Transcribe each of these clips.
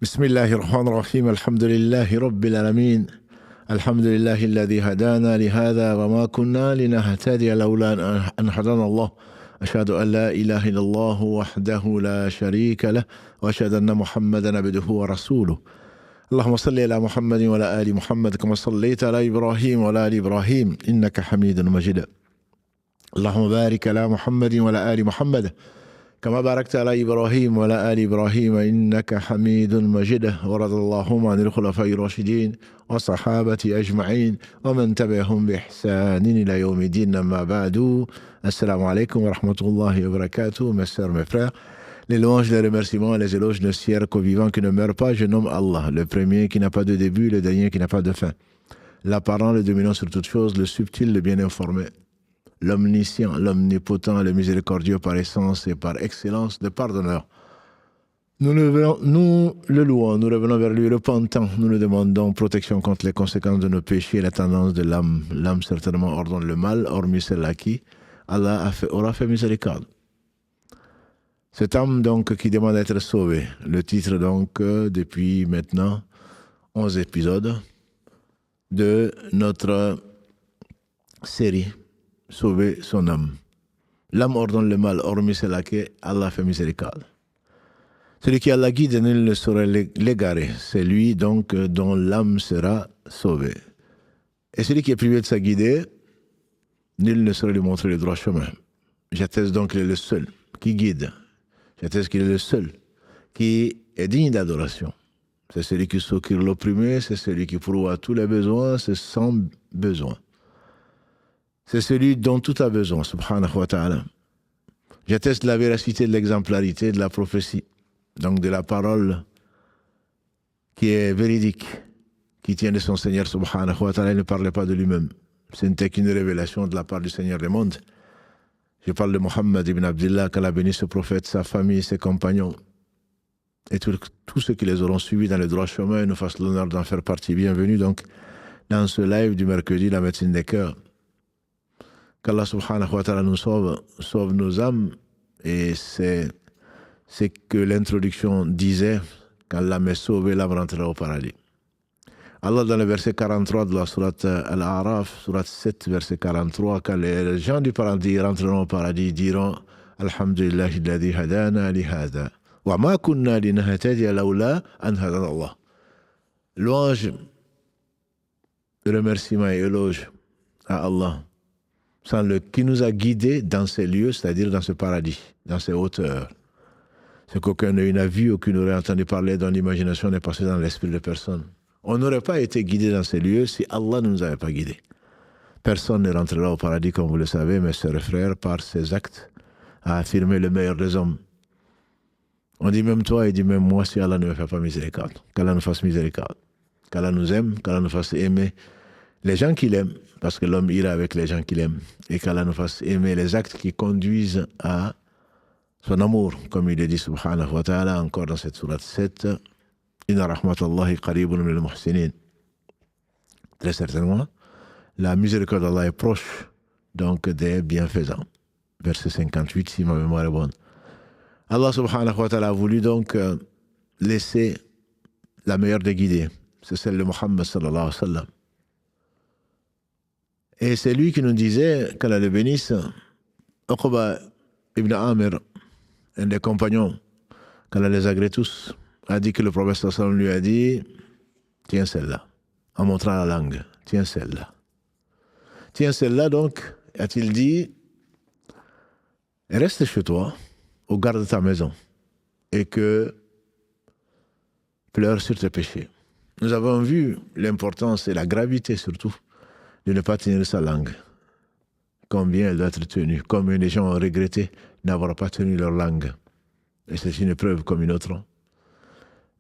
بسم الله الرحمن الرحيم الحمد لله رب العالمين الحمد لله الذي هدانا لهذا وما كنا لنهتدي لولا أن هدانا الله أشهد أن لا إله إلا الله وحده لا شريك له وأشهد أن محمدا عبده ورسوله اللهم صل على محمد وعلى آل محمد كما صليت على إبراهيم وعلى آل إبراهيم إنك حميد مجيد اللهم بارك على محمد وعلى آل محمد كما باركت على إبراهيم وعلى آل إبراهيم إنك حميد مجيد ورضي اللهم عن الخلفاء الراشدين والصحابة أجمعين ومن تبعهم بإحسان إلى يوم الدين أما بعد السلام عليكم ورحمة الله وبركاته mes sœurs, mes frères. Les louanges, les remerciements, les éloges ne cessent qu'au vivant qui ne meurt pas. Je nomme Allah, le premier qui n'a pas de début, le dernier qui n'a pas de fin. L'apparent, le dominant sur toutes choses, le subtil, le bien informé. L'omniscient, l'omnipotent, le miséricordieux par essence et par excellence, le pardonneur. Nous le louons, nous revenons vers lui repentant, nous nous demandons protection contre les conséquences de nos péchés et la tendance de l'âme. L'âme certainement ordonne le mal, hormis celle à qui Allah aura fait miséricorde. Cette âme donc qui demande d'être sauvée. Le titre donc depuis maintenant 11 épisodes de notre série sauver son âme. L'âme ordonne le mal, hormis celle à qui Allah fait miséricorde. Celui qui a la guide, nul ne saurait l'égarer. C'est lui donc dont l'âme sera sauvée. Et celui qui est privé de sa guidée, nul ne saurait lui montrer le droit chemin. J'atteste donc qu'il est le seul qui guide. J'atteste qu'il est le seul qui est digne d'adoration. C'est celui qui secourt l'opprimé, c'est celui qui pourvoit tous les besoins, c'est sans besoin. C'est celui dont tout a besoin, subhanahu wa ta'ala. J'atteste de la véracité, de l'exemplarité, de la prophétie, donc de la parole qui est véridique, qui tient de son Seigneur, subhanahu wa ta'ala. Il ne parlait pas de lui-même. Ce n'était qu'une révélation de la part du Seigneur des mondes. Je parle de Mohammed ibn Abdullah, qu'Allah bénisse ce prophète, sa famille, ses compagnons, et tous ceux qui les auront suivis dans le droit chemin et nous fassent l'honneur d'en faire partie. Bienvenue donc dans ce live du mercredi, la médecine des cœurs. Qu'Allah subhanahu wa ta'ala nous sauve nos âmes, et c'est ce que l'introduction disait, qu'Allah m'ait sauvé, l'âme rentrera au paradis. Allah dans le verset 43 de la sourate Al-A'raf, sourate 7, verset 43, quand les gens du paradis rentreront au paradis, diront Alhamdulillahi alladhi hadana li hadha wa ma kunna linahtadiya lawla an hadana Allah. Louange, remerciement et éloge à Allah, qui nous a guidés dans ces lieux, c'est-à-dire dans ce paradis, dans ces hauteurs. Ce qu'aucun œil n'a vu, aucun n'aurait entendu parler, dont l'imagination n'est passée dans l'esprit de personne. On n'aurait pas été guidés dans ces lieux si Allah ne nous avait pas guidés. Personne ne rentrera au paradis, comme vous le savez, mes sœurs et frères, par ses actes, à affirmer le meilleur des hommes. On dit même toi et dit même moi, si Allah ne me fait pas miséricorde, qu'Allah nous fasse miséricorde, qu'Allah nous aime, qu'Allah nous fasse aimer les gens qu'il aime, parce que l'homme ira avec les gens qu'il aime, et qu'Allah nous fasse aimer les actes qui conduisent à son amour, comme il est dit subhanahu wa ta'ala encore dans cette sourate 7, Inna rahmatallahi qaribun minal muhsinin. Très certainement, la miséricorde d'Allah est proche donc des bienfaisants. Verset 58, si ma mémoire est bonne. Allah subhanahu wa ta'ala a voulu donc laisser la meilleure des guidées, c'est celle de Muhammad sallallahu alayhi wa sallam. Et c'est lui qui nous disait, qu'Allah le bénisse, Uqba ibn Amir, un des compagnons, qu'Allah les agrée tous, a dit que le prophète sallallahu alayhi wa sallam lui a dit tiens celle-là, en montrant la langue, tiens celle-là. Tiens celle-là donc, a-t-il dit, reste chez toi, au garde de ta maison, et que pleure sur tes péchés. Nous avons vu l'importance et la gravité surtout de ne pas tenir sa langue. Combien elle doit être tenue. Combien les gens ont regretté n'avoir pas tenu leur langue. Et c'est une preuve comme une autre.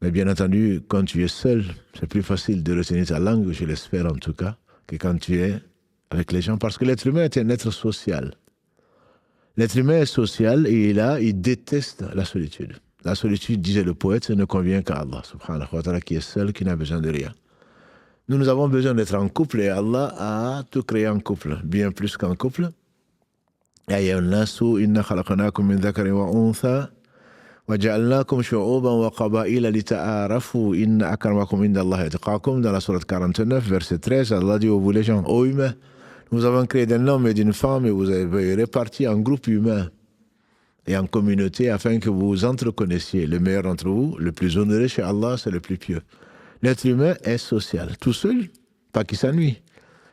Mais bien entendu, quand tu es seul, c'est plus facile de retenir ta langue, je l'espère en tout cas, que quand tu es avec les gens. Parce que l'être humain est un être social. L'être humain est social et il déteste la solitude. La solitude, disait le poète, ne convient qu'à Allah, subhanahu wa ta'ala, qui est seul, qui n'a besoin de rien. Nous avons besoin d'être en couple et Allah a tout créé en couple, bien plus qu'en couple. Ya ayyuhan nasu inna khalaqnakum min dhakarin wa untha وَجَعَلْنَاكُمْ شُعُوبًا وَقَبَائِلَ لِتَعَارَفُوا إِنَّ أَكْرَمَكُمْ عِندَ اللَّهِ أَتْقَاكُمْ. Dans la sourate 49, verset 13, Allah dit: vous les gens, ô humains, nous avons créé d'un homme et d'une femme et vous avez réparti en groupes humains et en communauté afin que vous vous entreconnaissiez. Le meilleur d'entre vous, le plus honoré chez Allah, c'est le plus pieux. L'être humain est social. Tout seul, pas qu'il s'ennuie.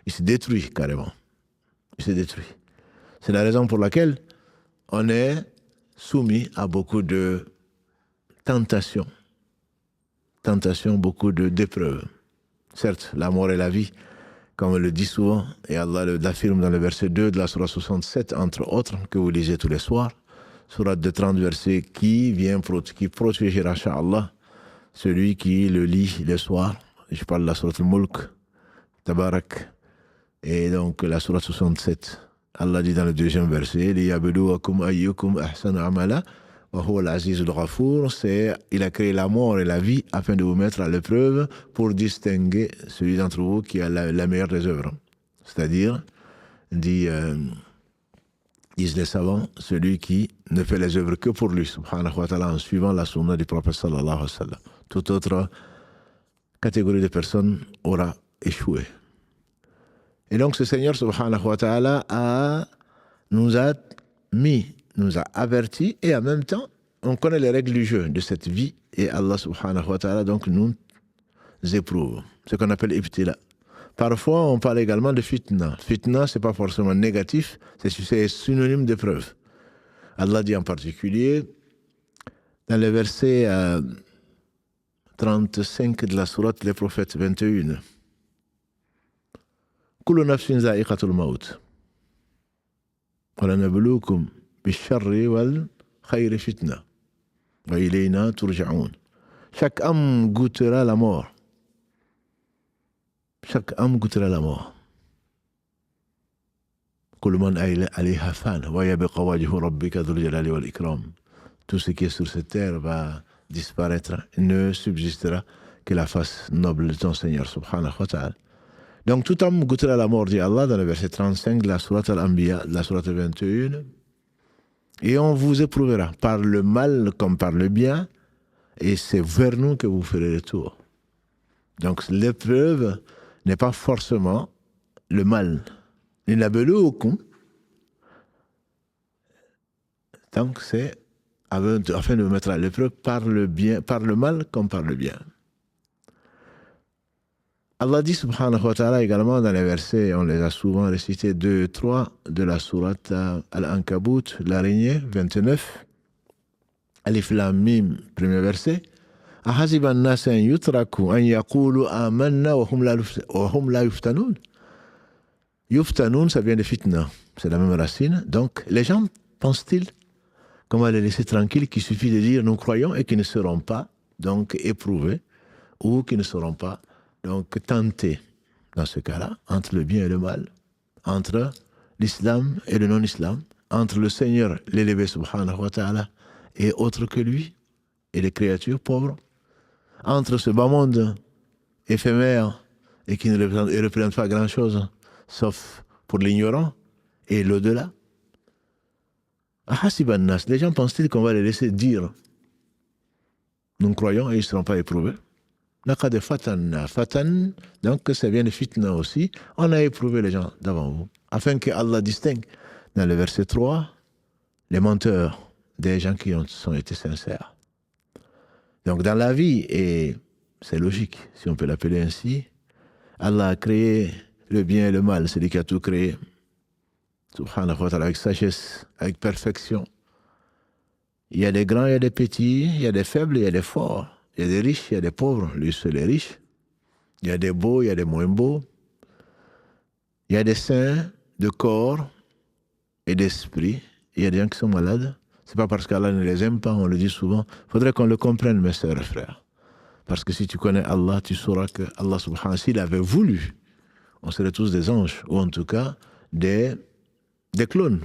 Il se détruit carrément. Il se détruit. C'est la raison pour laquelle on est soumis à beaucoup de tentations. Tentations, beaucoup d'épreuves. Certes, la mort et la vie, comme on le dit souvent, et Allah l'affirme dans le verset 2 de la Sourate 67, entre autres, que vous lisez tous les soirs. Sourate de 30 versets qui protégera, Inch'Allah, celui qui le lit le soir. Je parle de la Sourate al-Mulk, Tabarak, et donc la Sourate 67. Allah dit dans le deuxième verset: Liyabluwakum ayyukum ahsanu amala wa huwa al-azizul ghafour. Il a créé la mort et la vie afin de vous mettre à l'épreuve pour distinguer celui d'entre vous qui a la meilleure des œuvres. C'est-à-dire, disent les savants, celui qui ne fait les œuvres que pour lui, subhanahu wa ta'ala, en suivant la sunna du prophète sallallahu alayhi wa sallam. Toute autre catégorie de personnes aura échoué. Et donc ce Seigneur subhanahu wa ta'ala nous a avertis, et en même temps, on connaît les règles du jeu de cette vie, et Allah subhanahu wa ta'ala donc nous éprouve, ce qu'on appelle ibtila. Parfois, on parle également de fitna. Fitna, ce n'est pas forcément négatif, c'est synonyme d'épreuve. Allah dit en particulier, dans le verset 35 de la sourate Les Prophètes 21, Kullu nafsin za'iqatul maut. Wa lanabluukum bish-sharri wal khayri fitna. Wa ilayna turja'un. Chaque âme goûtera la mort. Chaque âme goûtera la mort. Kullu man alayha fan wa yabqa wajhu rabbika dhul jalali wal ikram. Tout ce qui est sur cette terre va disparaître. Il ne subsistera que la face noble de ton Seigneur subhanahu wa ta'ala. Donc tout homme goûtera la mort, dit Allah dans le verset 35 de la sourate Al-Anbiya, de la sourate 21. Et on vous éprouvera par le mal comme par le bien, et c'est vers nous que vous ferez retour. Donc l'épreuve n'est pas forcément le mal. Linabluukum, donc c'est afin de vous mettre à l'épreuve par le bien, par le mal comme par le bien. Allah dit subhanahu wa ta'ala également dans les versets, on les a souvent récités 2 et 3 de la sourate Al-Ankabut, l'araignée, 29. Alif Lam Mim, premier verset. Ahasiba an-nas an yutraku an yaqulu amanna wa hum la yuftanoun. Yuftanoun, ça vient de fitna, c'est la même racine. Donc, les gens pensent-ils qu'on va les laisser tranquilles, qu'il suffit de dire nous croyons et qu'ils ne seront pas donc éprouvés ou qu'ils ne seront pas donc tentés dans ce cas-là, entre le bien et le mal, entre l'islam et le non-islam, entre le Seigneur, l'élevé subhanahu wa ta'ala, et autre que lui, et les créatures pauvres, entre ce bas monde éphémère et qui ne représente pas grand-chose, sauf pour l'ignorant, et l'au-delà. Ahasibannas, les gens pensent-ils qu'on va les laisser dire nous croyons et ils ne seront pas éprouvés? Laqad fatanna, fatan, donc ça vient de fitna aussi. On a éprouvé les gens d'avant vous, afin que Allah distingue dans le verset 3 les menteurs des gens qui ont été sincères. Donc dans la vie, et c'est logique, si on peut l'appeler ainsi, Allah a créé le bien et le mal, c'est lui qui a tout créé. Subhanahu wa ta'ala, avec sagesse, avec perfection. Il y a des grands, il y a des petits, il y a des faibles, il y a des forts. Il y a des riches, il y a des pauvres, lui seul est riche. Il y a des beaux, il y a des moins beaux. Il y a des saints de corps et d'esprit. Il y a des gens qui sont malades. C'est pas parce qu'Allah ne les aime pas, on le dit souvent. Il faudrait qu'on le comprenne, mes sœurs et frères. Parce que si tu connais Allah, tu sauras que Allah subhanahu wa ta'ala, s'il avait voulu, on serait tous des anges, ou en tout cas des clones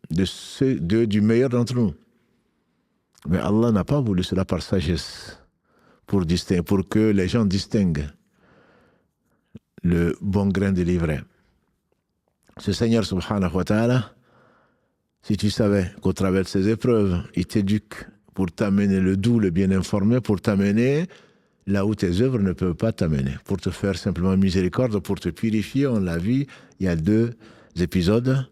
du meilleur d'entre nous. Mais Allah n'a pas voulu cela par sagesse. Pour que les gens distinguent le bon grain de l'ivraie. Ce Seigneur subhanahu wa ta'ala, si tu savais qu'au travers de ces épreuves, il t'éduque pour t'amener le doux, le bien informé, pour t'amener là où tes œuvres ne peuvent pas t'amener, pour te faire simplement miséricorde, pour te purifier. On l'a vu, il y a 2 épisodes.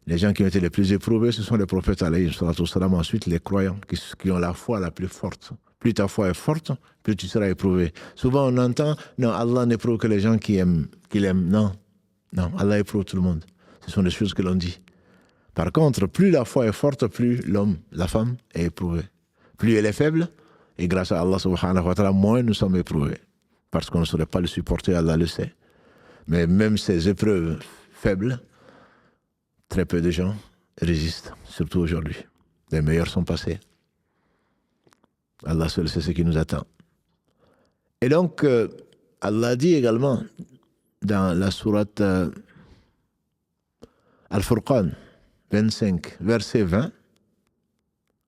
Les gens qui ont été les plus éprouvés, ce sont les prophètes, alayhi salatu wassalam. Ensuite, les croyants qui ont la foi la plus forte. Plus ta foi est forte, plus tu seras éprouvé. Souvent, on entend, non, Allah n'éprouve que les gens qui l'aiment. Non, non, Allah éprouve tout le monde. Ce sont des choses que l'on dit. Par contre, plus la foi est forte, plus l'homme, la femme est éprouvé. Plus elle est faible, et grâce à Allah subhanahu wa ta'ala, moins nous sommes éprouvés. Parce qu'on ne saurait pas le supporter, Allah le sait. Mais même ces épreuves faibles, très peu de gens résistent, surtout aujourd'hui. Les meilleurs sont passés. Allah seul sait ce qui nous attend. Et donc, Allah dit également dans la sourate Al-Furqan 25, verset 20,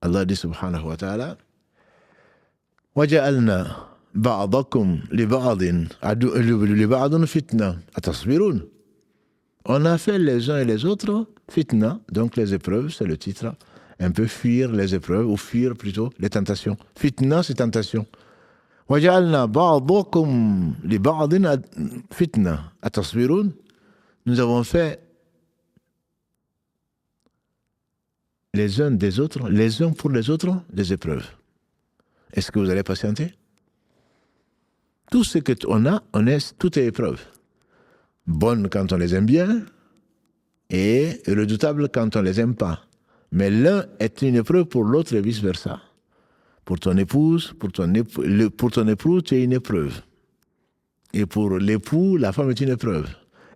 Allah dit subhanahu wa ta'ala, وَجَعَلْنَا بَعْضَكُمْ لِبَعْضٍ فِتْنَةً أَتَصْبِرُونَ. On a fait les uns et les autres fitna, donc les épreuves, c'est le titre, un peu fuir les épreuves, ou fuir plutôt les tentations. Fitna, c'est tentation. وَجَعَلْنَا بَعْضَكُمْ لِبَعْضٍ فِتْنَةً أَتَصْبِرُونَ. Nous avons fait les uns des autres, les uns pour les autres, des épreuves. Est-ce que vous allez patienter? Tout ce qu'on a, tout est épreuve. Bonnes quand on les aime bien et redoutables quand on les aime pas. Mais l'un est une épreuve pour l'autre et vice-versa. Pour ton épouse, pour ton époux, tu es une épreuve. Et pour l'époux, la femme est une épreuve.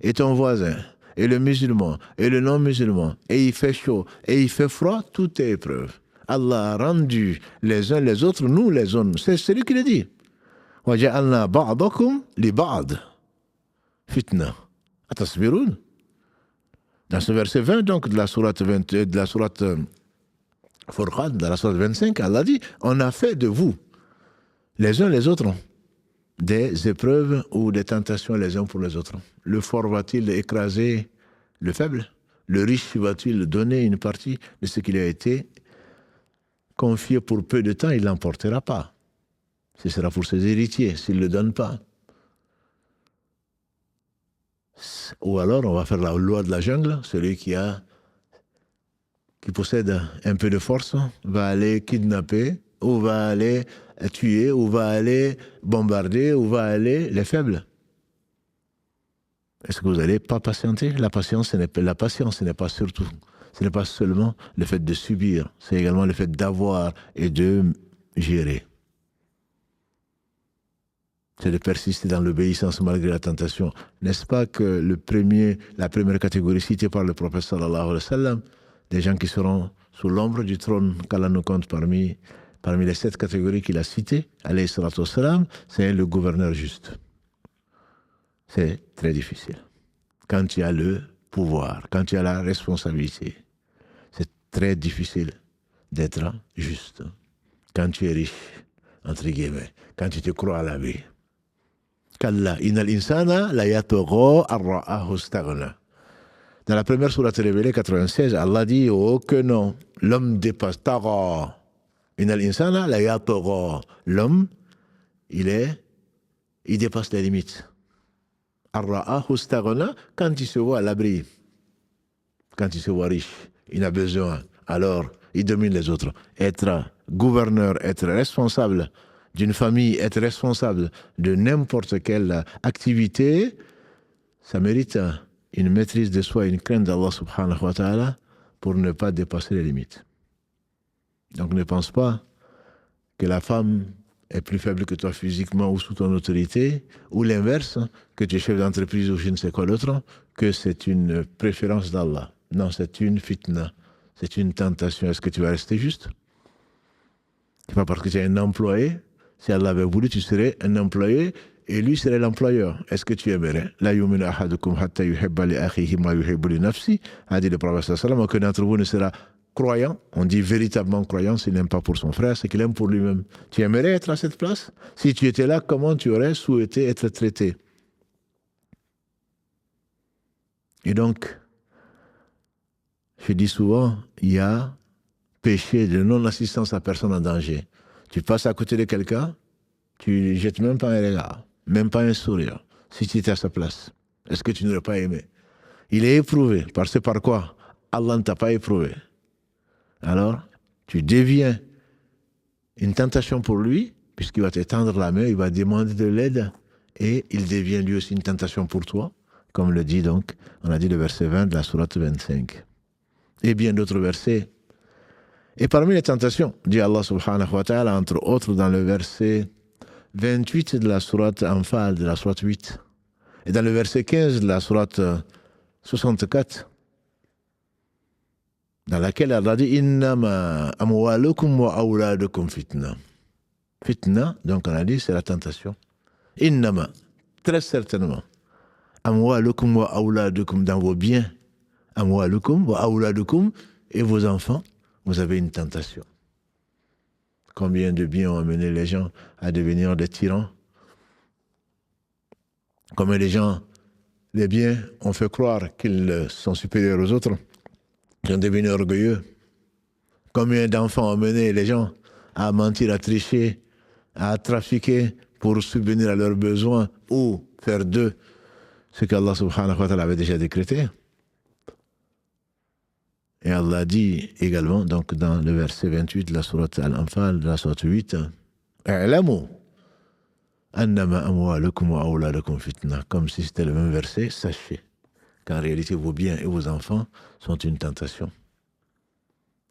Et ton voisin, et le musulman, et le non-musulman, et il fait chaud, et il fait froid, tout est épreuve. Allah a rendu les uns les autres, nous les hommes. C'est lui qui le dit. وَجَعَلْنَا بَعْضَكُمْ لِبَعْضٍ فِتْنَةً أَتَصْبِرُونَ. Dans ce verset 20, donc, de la sourate Furqan, dans la sourate 25, Allah dit, on a fait de vous, les uns les autres, des épreuves ou des tentations les uns pour les autres. Le fort va-t-il écraser le faible? Le riche va-t-il donner une partie de ce qu'il a été confié pour peu de temps? Il ne l'emportera pas. Ce sera pour ses héritiers, s'il ne le donne pas. Ou alors, on va faire la loi de la jungle. Celui qui possède un peu de force va aller kidnapper, ou va aller tuer, ou va aller bombarder, ou va aller les faibles. Est-ce que vous n'allez pas patienter? La patience, ce n'est pas surtout, ce n'est pas seulement le fait de subir, c'est également le fait d'avoir et de gérer. C'est de persister dans l'obéissance malgré la tentation. N'est-ce pas que la première catégorie citée par le prophète sallallahu alayhi wa sallam, des gens qui seront sous l'ombre du trône qu'Allah nous compte parmi les 7 catégories qu'il a citées, alayhi salatu wa sallam, c'est le gouverneur juste. C'est très difficile. Quand tu as le pouvoir, quand tu as la responsabilité, c'est très difficile d'être juste. Quand tu es riche, entre guillemets, quand tu te crois à la vie. Kalla, innal insana la yatgha ar-ra'ahu istaghna. Dans la première sourate révélée, 96, Allah dit, oh que non, l'homme dépasse, tara. Innal insana la yatgha. L'homme, il dépasse les limites. Ar-ra'ahu istaghna, quand il se voit à l'abri, quand il se voit riche, il a besoin, alors il domine les autres. Être gouverneur, être responsable d'une famille, être responsable de n'importe quelle activité, ça mérite une maîtrise de soi, une crainte d'Allah subhanahu wa ta'ala pour ne pas dépasser les limites. Donc ne pense pas que la femme est plus faible que toi physiquement ou sous ton autorité, ou l'inverse, que tu es chef d'entreprise ou je ne sais quoi d'autre, que c'est une préférence d'Allah. Non, c'est une fitna, c'est une tentation. Est-ce que tu vas rester juste? C'est pas parce que tu es un employé. Si Allah avait voulu, tu serais un employé et lui serait l'employeur. Est-ce que tu aimerais? La yuminu ahadukum hatta yuhibba li akhihi ma yuhibbu li nafsi, a dit le prophète sallallahu alayhi wa sallam. Aucun d'entre vous ne sera croyant, on dit véritablement croyant, s'il n'aime pas pour son frère, c'est qu'il aime pour lui-même. Tu aimerais être à cette place? Si tu étais là, comment tu aurais souhaité être traité? Et donc, je dis souvent, il y a péché de non-assistance à personne en danger. Tu passes à côté de quelqu'un, tu ne jettes même pas un regard, même pas un sourire, si tu étais à sa place. Est-ce que tu n'aurais pas aimé? Il est éprouvé. Parce que par quoi? Allah ne t'a pas éprouvé. Alors, tu deviens une tentation pour lui, puisqu'il va te tendre la main, il va demander de l'aide, et il devient lui aussi une tentation pour toi, comme le dit donc, on a dit le verset 20 de la sourate 25. Et bien d'autres versets. Et parmi les tentations, dit Allah subhanahu wa ta'ala, entre autres dans le verset 28 de la sourate Anfal, de la sourate 8, et dans le verset 15 de la sourate 64, dans laquelle Allah dit Innama amwalukum wa awladukum fitna. Fitna, donc on a dit, c'est la tentation. Innama, très certainement. Amwalukum wa awladukum, dans vos biens. Amwalukum wa awladukum, et vos enfants, vous avez une tentation. Combien de biens ont amené les gens à devenir des tyrans? Combien de gens, les biens, ont fait croire qu'ils sont supérieurs aux autres? Ils sont devenus orgueilleux. Combien d'enfants ont mené les gens à mentir, à tricher, à trafiquer pour subvenir à leurs besoins ou faire d'eux ce qu'Allah subhanahu wa ta'ala avait déjà décrété. Et Allah dit également, donc dans le verset 28 de la sourate Al-Anfal, de la sourate 8, I'lamu annama amwalukum wa awladukum fitna. Comme si c'était le même verset, sachez qu'en réalité vos biens et vos enfants sont une tentation.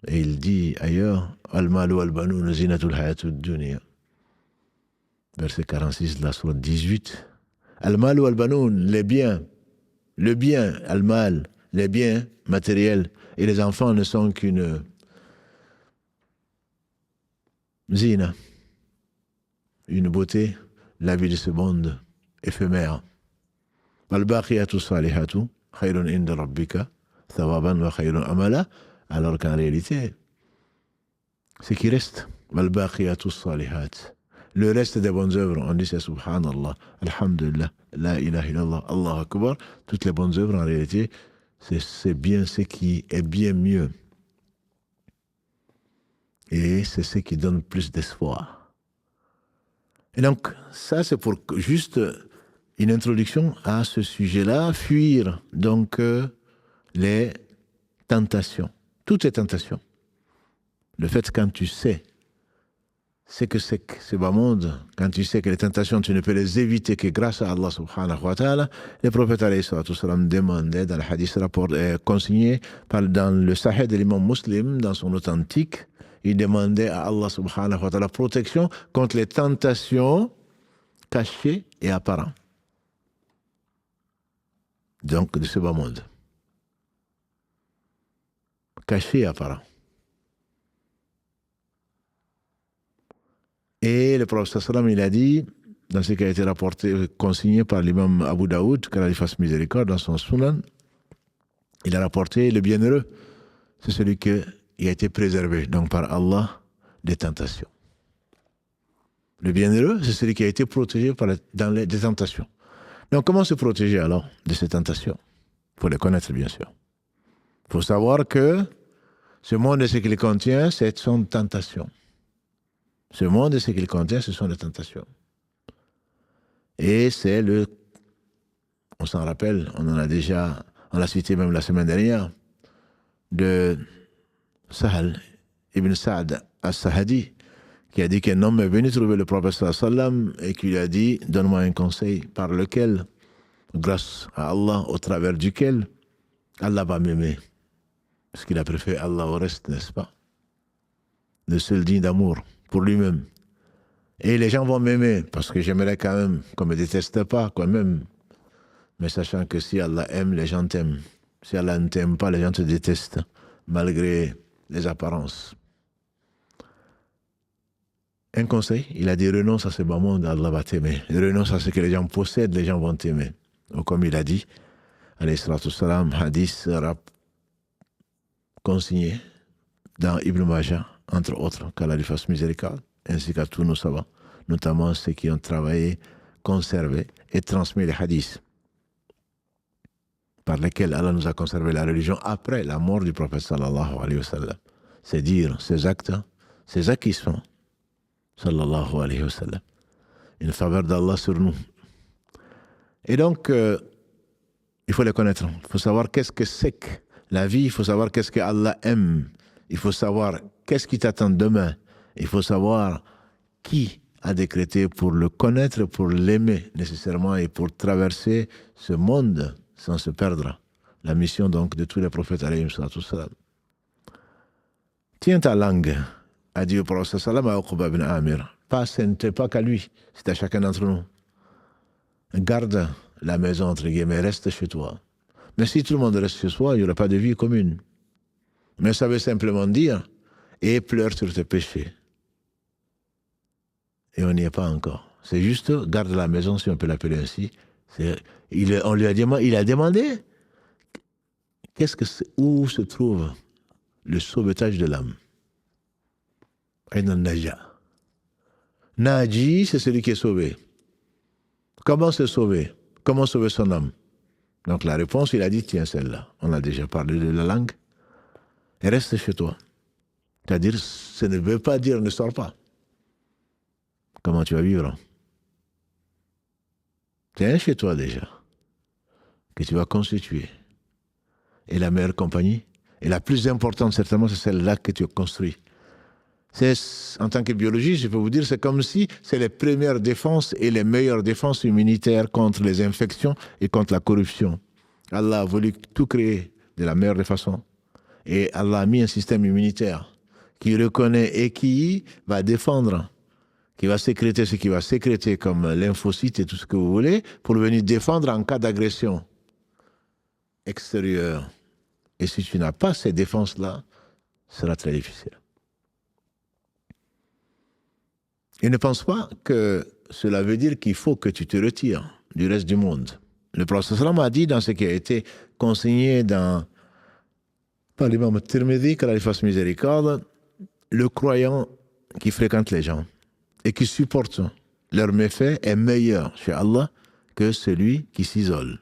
Et il dit ailleurs, Al-malu al-banun zinatul hayatud dunya. Verset 46 de la sourate 18. Al-malu al-banun, les biens, le bien, al-mal, les biens matériels, et les enfants ne sont qu'une zina, une beauté, la vie de ce monde éphémère. Al-baqiyatu salihatu khayrun inda rabbika thawaban wa khayrun amala. Alors qu'en réalité, ce qui reste, al-baqiyatu salihat, le reste des bonnes œuvres, on dit c'est subhanallah, alhamdulillah, la ilaha illallah, Allah akbar, toutes les bonnes œuvres en réalité, c'est bien ce qui est bien mieux. Et c'est ce qui donne plus d'espoir. Et donc, ça c'est pour juste une introduction à ce sujet-là, fuir donc les tentations. Toutes les tentations. Le fait quand tu sais ce que c'est que ce bas monde, quand tu sais que les tentations, tu ne peux les éviter que grâce à Allah subhanahu wa ta'ala, le prophète alayhi salatu salam demandait dans le hadith consigné dans le Sahih de l'imam Muslim, dans son authentique, il demandait à Allah subhanahu wa ta'ala protection contre les tentations cachées et apparentes. Donc de ce bas monde. Caché et apparent. Et le prophète sallam, il a dit, dans ce qui a été rapporté, consigné par l'imam Abu Daoud, qu'Allah lui fasse miséricorde, dans son sunan, il a rapporté le bienheureux, c'est celui qui a été préservé, donc par Allah, des tentations. Le bienheureux, c'est celui qui a été protégé des tentations. Donc comment se protéger alors de ces tentations? Il faut les connaître, bien sûr. Il faut savoir que ce monde et ce qu'il contient, ce sont des tentations. Ce monde et ce qu'il contient, ce sont des tentations. Et c'est on s'en rappelle, on l'a cité même la semaine dernière, de Sahal ibn Sa'd as-Sahadi, qui a dit qu'un homme est venu trouver le prophète sallallahu alayhi wa sallam et qui lui a dit, donne-moi un conseil par lequel, grâce à Allah, au travers duquel Allah va m'aimer. Parce qu'il a préféré Allah au reste, n'est-ce pas? Le seul digne d'amour pour lui-même. Et les gens vont m'aimer, parce que j'aimerais quand même qu'on ne me déteste pas, quand même. Mais sachant que si Allah aime, les gens t'aiment. Si Allah ne t'aime pas, les gens te détestent, malgré les apparences. Un conseil, il a dit renonce à ce bas monde, Allah va t'aimer. Renonce à ce que les gens possèdent, les gens vont t'aimer. Ou comme il a dit, alayhi salatu salam, hadith consigné dans Ibn Majah, entre autres, qu'Allah lui fasse miséricorde, ainsi qu'à tous nos savants, notamment ceux qui ont travaillé, conservé et transmis les hadiths, par lesquels Allah nous a conservé la religion après la mort du prophète sallallahu alayhi wa sallam. ses dires, ses actes, ses acquissements. Sallallahu alayhi wa sallam. Une faveur d'Allah sur nous. Et donc, il faut les connaître. Il faut savoir qu'est-ce que c'est que la vie. Il faut savoir qu'est-ce que Allah aime. Il faut savoir qu'est-ce qui t'attend demain. Il faut savoir qui a décrété pour le connaître, pour l'aimer nécessairement et pour traverser ce monde sans se perdre. La mission donc de tous les prophètes alayhi salam. Tiens ta langue, a dit le prophète sallam à Uqba ibn Amir. Ce n'était pas qu'à lui, c'est à chacun d'entre nous. Garde la maison, entre guillemets, reste chez toi. Mais si tout le monde reste chez soi, il n'y aura pas de vie commune. Mais ça veut simplement dire, et pleure sur tes péchés. Et on n'y est pas encore. C'est juste, garde la maison, si on peut l'appeler ainsi. Il a demandé, où se trouve le sauvetage de l'âme? Aïna Naja. Naji, c'est celui qui est sauvé. Comment se sauver? Comment sauver son âme? Donc la réponse, il a dit, tiens, celle-là. On a déjà parlé de la langue. Et reste chez toi. C'est-à-dire, ça ne veut pas dire ne sors pas. Comment tu vas vivre? Tiens, chez toi déjà, que tu vas constituer. Et la meilleure compagnie, et la plus importante certainement, c'est celle-là que tu as construite. En tant que biologiste, je peux vous dire, c'est comme si c'est les premières défenses et les meilleures défenses immunitaires contre les infections et contre la corruption. Allah a voulu tout créer de la meilleure des façons. Et Allah a mis un système immunitaire qui reconnaît et qui va défendre, qui va sécréter ce qui va sécréter comme lymphocytes et tout ce que vous voulez, pour venir défendre en cas d'agression extérieure. Et si tu n'as pas ces défenses-là, ce sera très difficile. Il ne pense pas que cela veut dire qu'il faut que tu te retires du reste du monde. Le prophète sallam a dit dans ce qui a été consigné par l'imam Tirmidhi, qu'Allah lui fasse miséricorde, le croyant qui fréquente les gens et qui supporte leurs méfaits est meilleur chez Allah que celui qui s'isole.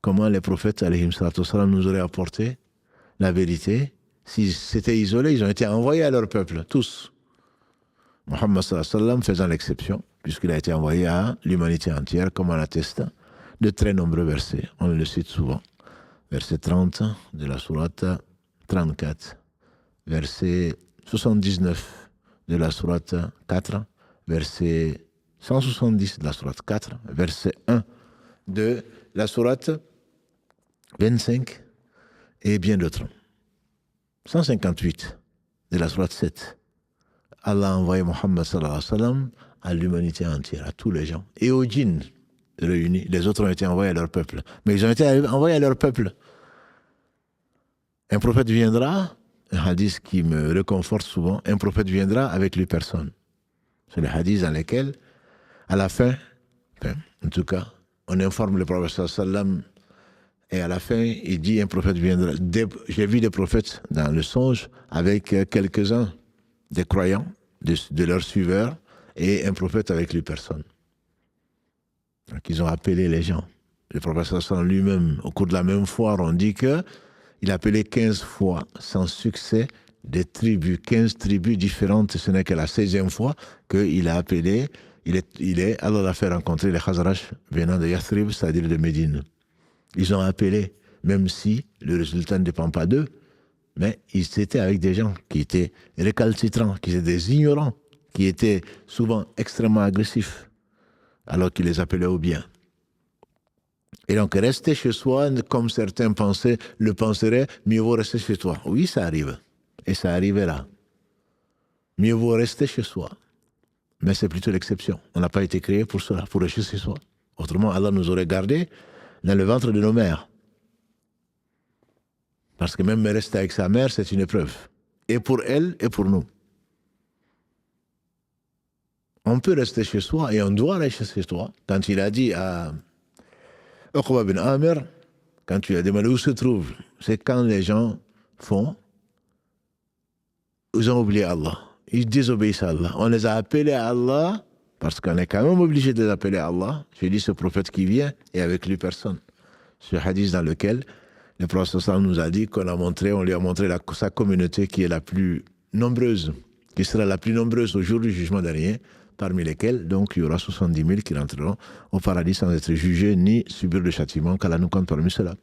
Comment les prophètes alayhim sallam nous auraient apporté la vérité? S'ils s'étaient isolés, ils ont été envoyés à leur peuple, tous. Muhammad sallam faisant l'exception, puisqu'il a été envoyé à l'humanité entière, comme on atteste de très nombreux versets. On le cite souvent. Verset 30 de la sourate 34, verset 79 de la sourate 4, verset 170 de la sourate 4, verset 1 de la sourate 25 et bien d'autres. 158 de la sourate 7. Allah a envoyé Muhammad sallallahu alayhi wa sallam à l'humanité entière, à tous les gens, et aux djinns réunis. Les autres ont été envoyés à leur peuple. Mais ils ont été envoyés à leur peuple. Un prophète viendra, un hadith qui me réconforte souvent, un prophète viendra avec lui personne. C'est le hadith dans lequel, à la fin, en tout cas, on informe le prophète sallallahu alayhi wa sallam, et à la fin, il dit un prophète viendra. J'ai vu des prophètes dans le songe avec quelques-uns des croyants, de leurs suiveurs, et un prophète avec lui personne. Donc ils ont appelé les gens. Le prophète lui-même, au cours de la même foire, on dit qu'il a appelé 15 fois sans succès des tribus, 15 tribus différentes. Ce n'est que la 16e fois qu'il a appelé, Allah l'a fait rencontrer les Khazraj venant de Yathrib, c'est-à-dire de Médine. Ils ont appelé, même si le résultat ne dépend pas d'eux, mais ils étaient avec des gens qui étaient récalcitrants, qui étaient des ignorants, qui étaient souvent extrêmement agressifs, alors qu'ils les appelaient au bien. Et donc, rester chez soi, comme certains le penseraient, mieux vaut rester chez toi. Oui, ça arrive. Et ça arrivera. Mieux vaut rester chez soi. Mais c'est plutôt l'exception. On n'a pas été créé pour cela, pour rester chez soi. Autrement, Allah nous aurait gardés dans le ventre de nos mères. Parce que même rester avec sa mère, c'est une épreuve. Et pour elle, et pour nous. On peut rester chez soi et on doit rester chez soi. Quand il a dit à Uqba ibn Amir, quand tu as demandé où se trouve, c'est quand les gens ils ont oublié Allah. Ils désobéissent à Allah. On les a appelés à Allah, parce qu'on est quand même obligé de les appeler à Allah. J'ai dit ce prophète qui vient, et avec lui personne. Ce hadith dans lequel Le prophète sallam nous a dit on lui a montré sa communauté qui est la plus nombreuse, qui sera la plus nombreuse au jour du jugement dernier, parmi lesquels, donc, il y aura 70 000 qui rentreront au paradis sans être jugés ni subir de châtiment, qu'Allah nous compte parmi cela.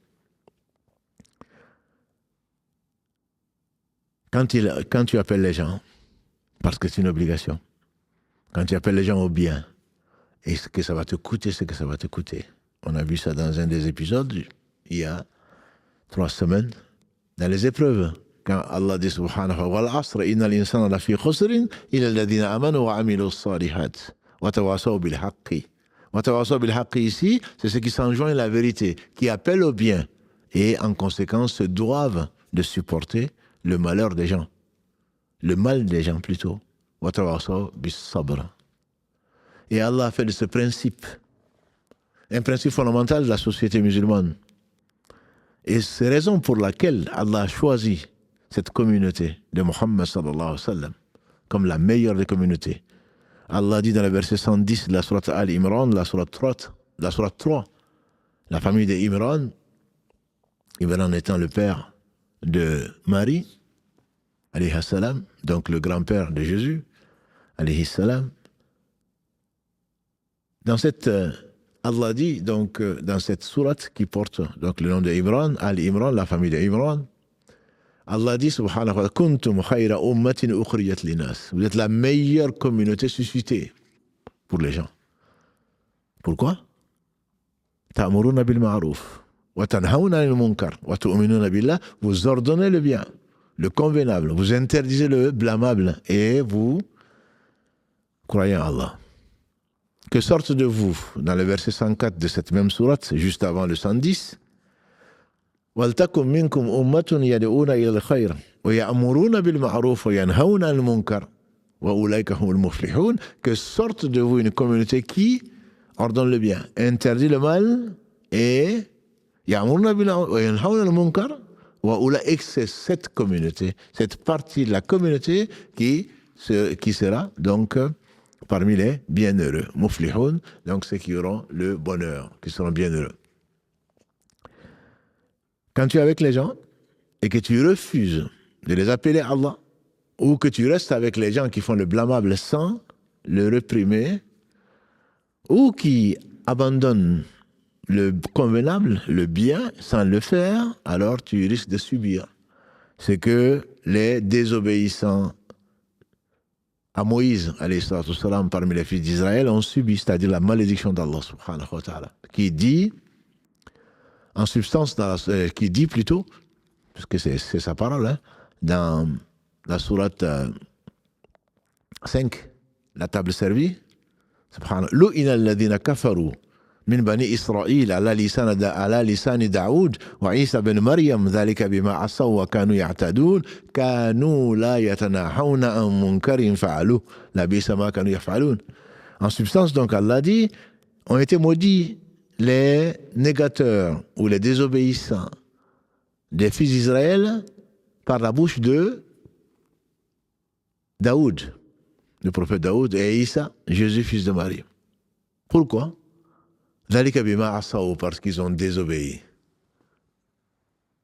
Quand tu appelles les gens, parce que c'est une obligation, quand tu appelles les gens au bien, et ce que ça va te coûter, ce que ça va te coûter. On a vu ça dans un des épisodes, il y a 3 semaines, dans les épreuves. Quand Allah dit subhanahu wa ta'ala, inna l'insana la fi khusrin, illa alladhina amanu wa amilu s-salihat, wa tawasaw bil haqqi. Wa tawasaw bil haqqi ici, c'est ceux qui s'enjoignent la vérité, qui appellent au bien, et en conséquence se doivent de supporter le malheur des gens. Le mal des gens plutôt. Wa tawasaw bis sabr. Et Allah a fait de ce principe un principe fondamental de la société musulmane. Et c'est la raison pour laquelle Allah a choisi cette communauté de Muhammad sallallahu alayhi wa sallam comme la meilleure des communautés. Allah dit dans le verset 110 de la sourate Al-Imran, la sourate 3, la famille d'Imran, Imran étant le père de Marie, alayhi salam, donc le grand-père de Jésus, alayhi salam. Dans cette Allah dit donc dans cette sourate qui porte donc le nom d'Imran, Al-Imran, la famille d'Imran, Allah dit subhanahu wa ta'ala, kuntum khayra ummatin ukhriyat linas. Vous êtes la meilleure communauté suscitée pour les gens. Pourquoi? Ta'muruna bil ma'ruf wa tanhauna 'anil munkar wa tu'minuna billah. Vous ordonnez le bien, le convenable, vous interdisez le blâmable et vous croyez en Allah. Que sortent de vous, dans le verset 104 de cette même sourate, juste avant le 110, وَلْتَكُمْ مِنْكُمْ أُمَّةٌ يَدْعُونَ إِلَى الْخَيْرِ وَيَأْمُرُونَ بِالْمَعْرُوفِ وَيَنْهَوْنَ عَنِ الْمُنكَرِ وَأُولَئِكَ هُمُ الْمُفْلِحُونَ. Que sortent de vous une communauté qui ordonne le bien, interdit le mal et يَأْمُرُونَ بِالْمَعْرُوفِ وَيَنْهَوْنَ عَنِ الْمُنكَرِ وَأُولَئِكَ. C'est cette communauté, cette partie de la communauté qui sera donc parmi les bienheureux, muflihun, donc ceux qui auront le bonheur, qui seront bienheureux. Quand tu es avec les gens et que tu refuses de les appeler à Allah, ou que tu restes avec les gens qui font le blâmable sans le réprimer, ou qui abandonnent le convenable, le bien, sans le faire, alors tu risques de subir ce que les désobéissants à Moïse, alayhi salatu wassalam, parmi les fils d'Israël, ont subi, c'est-à-dire la malédiction d'Allah subhanahu wa ta'ala, qui dit, en substance, qui dit plutôt, parce que c'est sa parole, hein, dans la sourate 5, la table servie, subhanallah, lu'ina alladhina kafaru min bani Israël ala lisani Daoud wa Isa ben Maryam dhalika bima asaw wa kanu ya'tadun kanu la yatanahawna an munkarin fa'alu la bisa ma kanu yaf'alun. En substance, donc, Allah dit, ont été maudits les négateurs ou les désobéissants des fils d'Israël par la bouche de Daoud, le prophète Daoud, et Isa, Jésus, fils de Marie. Pourquoi? Parce qu'ils ont désobéi.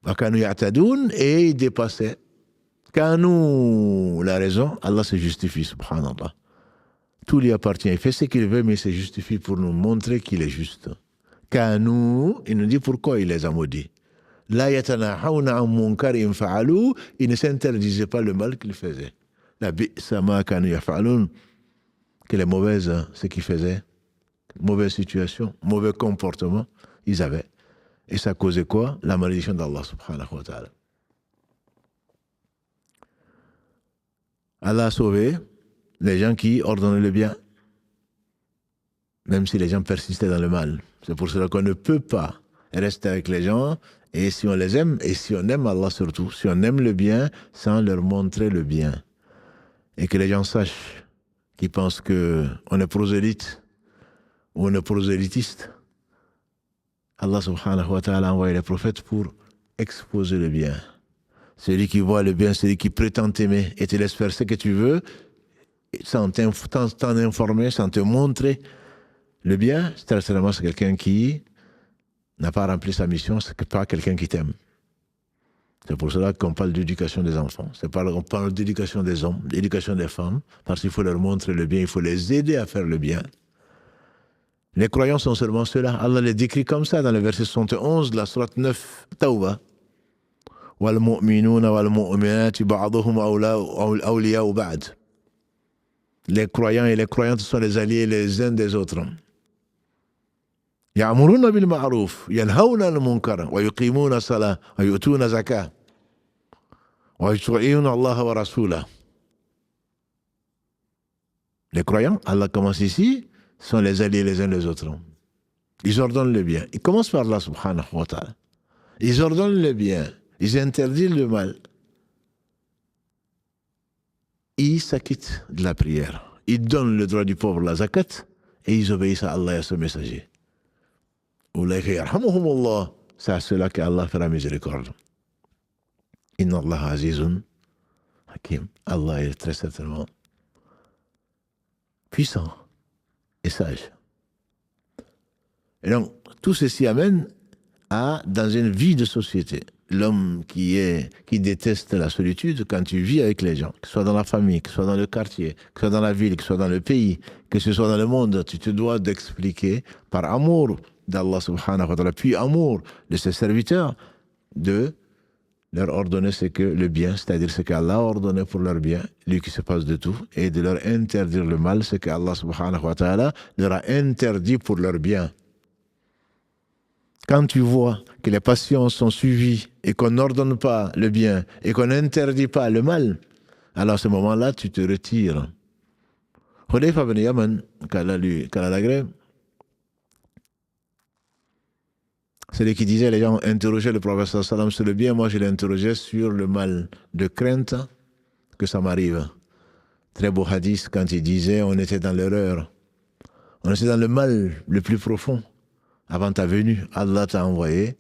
Et ils dépassaient. La raison, Allah se justifie, subhanallah. Tout lui appartient. Il fait ce qu'il veut, mais il se justifie pour nous montrer qu'il est juste. Il nous dit pourquoi il les a maudits. Ils ne s'interdisaient pas le mal qu'ils faisaient. Que les mauvaises, ce qu'ils faisaient, mauvaise situation, mauvais comportement, ils avaient. Et ça causait quoi? La malédiction d'Allah subhanahu wa ta'ala. Allah a sauvé les gens qui ordonnaient le bien, même si les gens persistaient dans le mal. C'est pour cela qu'on ne peut pas rester avec les gens, et si on les aime, et si on aime Allah surtout, si on aime le bien, sans leur montrer le bien. Et que les gens sachent, qu'ils pensent qu'on est prosélyte, ou on est prosélytiste. Allah subhanahu wa ta'ala a envoyé les prophètes pour exposer le bien. Celui qui voit le bien, celui qui prétend t'aimer et te laisse faire ce que tu veux, sans t'en informer, sans te montrer le bien, c'est certainement quelqu'un qui n'a pas rempli sa mission, c'est pas quelqu'un qui t'aime. C'est pour cela qu'on parle d'éducation des enfants. On parle d'éducation des hommes, d'éducation des femmes, parce qu'il faut leur montrer le bien, il faut les aider à faire le bien. Les croyants sont seulement ceux-là. Allah les décrit comme ça dans le verset 71 de la sourate 9, Tawbah. وَالْمُؤْمِنُونَ وَالْمُؤْمِنَاتِ بَعْضُهُمْ أَوْلِيَاءُ بَعْضٍ. Les croyants et les croyantes sont les alliés les uns des autres. يَعْمُرُونَ بِالْمَعْرُوفِ يَنْهَوْنَ عَنِ الْمُنكَرِ وَيُقِيمُونَ الصَّلَاةَ وَيُؤْتُونَ الزَّكَاةَ وَيُطِيعُونَ اللَّهَ وَرَسُولَهُ. Les croyants, Allah commence ici, sont les alliés les uns des autres. Ils ordonnent le bien. Ils commencent par Allah subhanahu wa ta'ala. Ils ordonnent le bien. Ils interdisent le mal. Ils s'acquittent de la prière. Ils donnent le droit du pauvre, la zakat, et ils obéissent à Allah et à son messager. C'est à cela qu'Allah fera miséricorde. Inna Allah azizun hakim. Allah est très certainement puissant et sage. Et donc, tout ceci amène à, dans une vie de société, l'homme qui déteste la solitude, quand tu vis avec les gens, que ce soit dans la famille, que ce soit dans le quartier, que ce soit dans la ville, que ce soit dans le pays, que ce soit dans le monde, tu te dois d'expliquer par amour d'Allah subhanahu wa ta'ala, puis amour de ses serviteurs, de leur ordonner ce que le bien, c'est-à-dire ce qu'Allah a ordonné pour leur bien, lui qui se passe de tout, et de leur interdire le mal, ce qu'Allah subhanahu wa ta'ala leur a interdit pour leur bien. Quand tu vois que les passions sont suivies et qu'on n'ordonne pas le bien et qu'on n'interdit pas le mal, alors à ce moment-là, tu te retires. Hudayfa ibn Yaman, qu'Allah l'agrée, c'est lui qui disait, les gens interrogeaient le prophète sallallahu alayhi wa sallam sur le bien, moi je l'ai interrogé sur le mal, de crainte que ça m'arrive. Très beau hadith quand il disait, on était dans l'erreur, on était dans le mal le plus profond. Avant ta venue, Allah t'a envoyé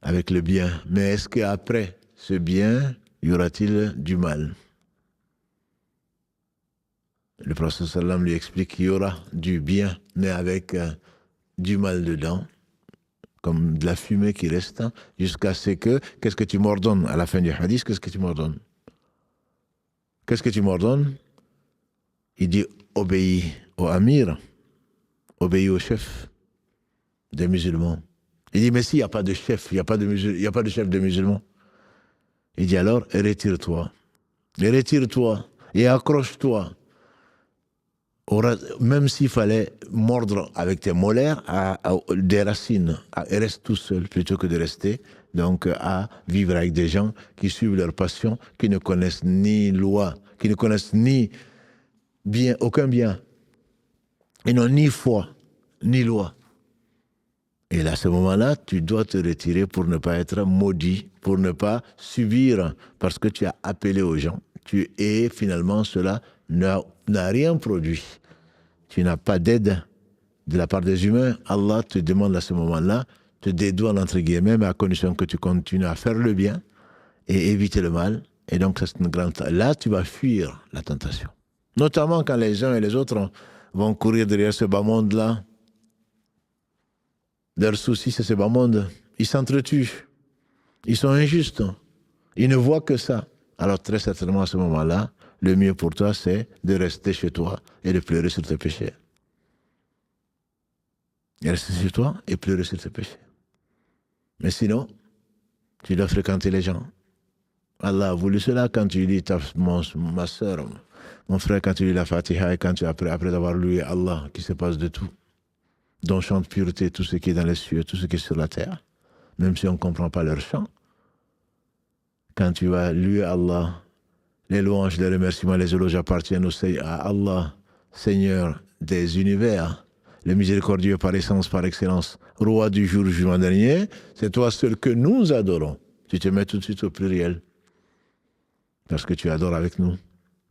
avec le bien. Mais est-ce qu'après ce bien, y aura-t-il du mal? Le prophète sallam lui explique qu'il y aura du bien, mais avec du mal dedans, comme de la fumée qui reste, jusqu'à ce que, qu'est-ce que tu m'ordonnes à la fin du hadith? Qu'est-ce que tu m'ordonnes? Qu'est-ce que tu m'ordonnes? Il dit, obéis au amir, obéis au chef des musulmans. Il dit, mais s'il n'y a pas de chef, il n'y a pas de chef de musulmans. Il dit alors, retire-toi. Et retire-toi et accroche-toi. Même s'il fallait mordre avec tes molaires à des racines, reste tout seul plutôt que de rester donc à vivre avec des gens qui suivent leur passion, qui ne connaissent ni loi, qui ne connaissent ni bien, aucun bien. Ils n'ont ni foi, ni loi. Et à ce moment-là, tu dois te retirer pour ne pas être maudit, pour ne pas subir, parce que tu as appelé aux gens. Et finalement, cela n'a rien produit. Tu n'as pas d'aide de la part des humains. Allah te demande à ce moment-là, te dédouane entre guillemets, mais à condition que tu continues à faire le bien et éviter le mal. Et donc, c'est une grande... Là, tu vas fuir la tentation. Notamment quand les uns et les autres vont courir derrière ce bas monde-là. Leur souci, c'est ce bas monde. Ils s'entretuent. Ils sont injustes. Ils ne voient que ça. Alors très certainement à ce moment-là, le mieux pour toi, c'est de rester chez toi et de pleurer sur tes péchés. Et rester chez toi et pleurer sur tes péchés. Mais sinon, tu dois fréquenter les gens. Allah a voulu cela quand tu lis ma soeur, mon frère, quand tu lis la Fatiha et quand tu après avoir loué Allah, qui se passe de tout. Dont chante pureté tout ce qui est dans les cieux, tout ce qui est sur la terre, même si on ne comprend pas leur chant. Quand tu vas louer Allah, les louanges, les remerciements, les éloges appartiennent à Allah, Seigneur des univers, le miséricordieux par essence, par excellence, roi du jour, jugement dernier, c'est toi seul que nous adorons. Tu te mets tout de suite au pluriel, parce que tu adores avec nous.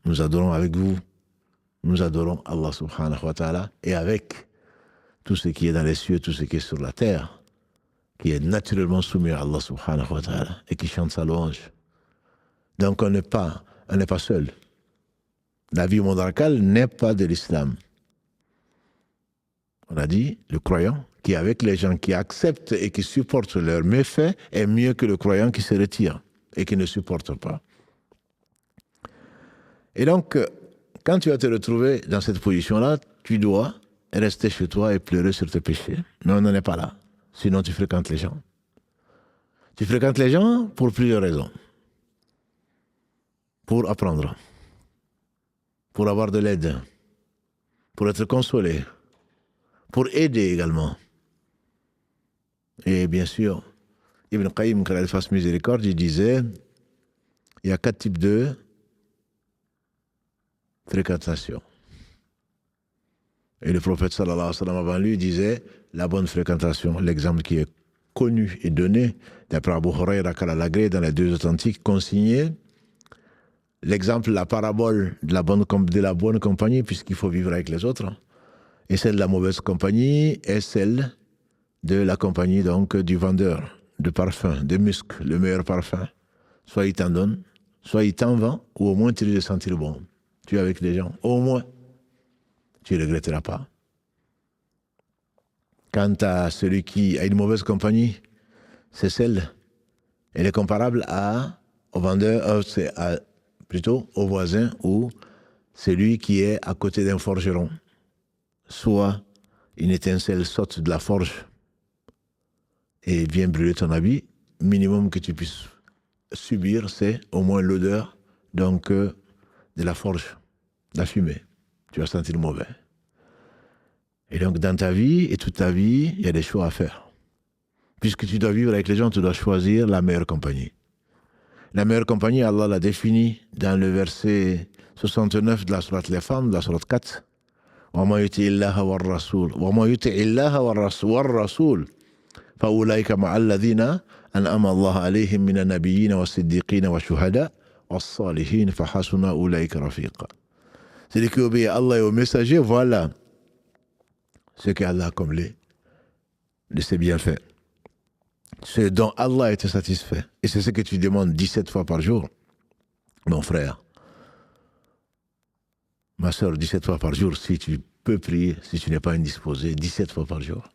Nous adorons avec vous. Nous adorons Allah subhanahu wa ta'ala, et avec tout ce qui est dans les cieux, tout ce qui est sur la terre, qui est naturellement soumis à Allah subhanahu wa ta'ala et qui chante sa louange. Donc on n'est pas seul. La vie mondiale n'est pas de l'islam. On a dit, le croyant qui est avec les gens, qui acceptent et qui supportent leurs méfaits, est mieux que le croyant qui se retire et qui ne supporte pas. Et donc, quand tu vas te retrouver dans cette position-là, tu dois rester chez toi et pleurer sur tes péchés. Mais on n'en est pas là. Sinon, tu fréquentes les gens. Tu fréquentes les gens pour plusieurs raisons. Pour apprendre, pour avoir de l'aide, pour être consolé, pour aider également. Et bien sûr, Ibn Qayyim, quand il fasse miséricorde, il disait, il y a 4 types de fréquentation. Et le prophète sallallahu alayhi wa sallam avant lui disait, la bonne fréquentation, l'exemple qui est connu et donné, d'après Abu Huraira qu'Allah l'agrée dans les 2 authentiques consignés, l'exemple, la parabole de la bonne compagnie, puisqu'il faut vivre avec les autres, et celle de la mauvaise compagnie est celle de la compagnie donc du vendeur de parfum, de musc, le meilleur parfum. Soit il t'en donne, soit il t'en vend, ou au moins tu lui sentir bon. Tu es avec les gens, au moins, tu ne regretteras pas. Quant à celui qui a une mauvaise compagnie, c'est celle, elle est comparable au vendeur, plutôt au voisin ou celui qui est à côté d'un forgeron. Soit une étincelle saute de la forge et vient brûler ton habit, minimum que tu puisses subir, c'est au moins l'odeur donc de la forge, de la fumée. Tu vas sentir mauvais. Et donc dans ta vie et toute ta vie, il y a des choix à faire. Puisque tu dois vivre avec les gens, tu dois choisir la meilleure compagnie. La meilleure compagnie, Allah l'a définie dans le verset 69 de la sourate Les Femmes, de la sourate 4. وَمَا يُطِعِ اللَّهَ وَالرَّسُولَ وَمَا يُطِعِ اللَّهَ وَالرَّسُولَ فَأُولَٰئِكَ مَعَ الَّذِينَ أَنْعَمَ اللَّهُ عَلَيْهِم مِّنَ النَّبِيِّينَ وَالصِّدِّيقِينَ وَالشُّهَدَاءِ وَالصَّالِحِينَ فَحَسُنَ أُولَٰئِكَ رَفِيقًا. Celui qui obéit à Allah et aux messagers, voilà ce qu'Allah a comblé de ses bienfaits. Ce dont Allah était satisfait. Et c'est ce que tu demandes 17 fois par jour, mon frère. Ma soeur, 17 fois par jour, si tu peux prier, si tu n'es pas indisposé, 17 fois par jour.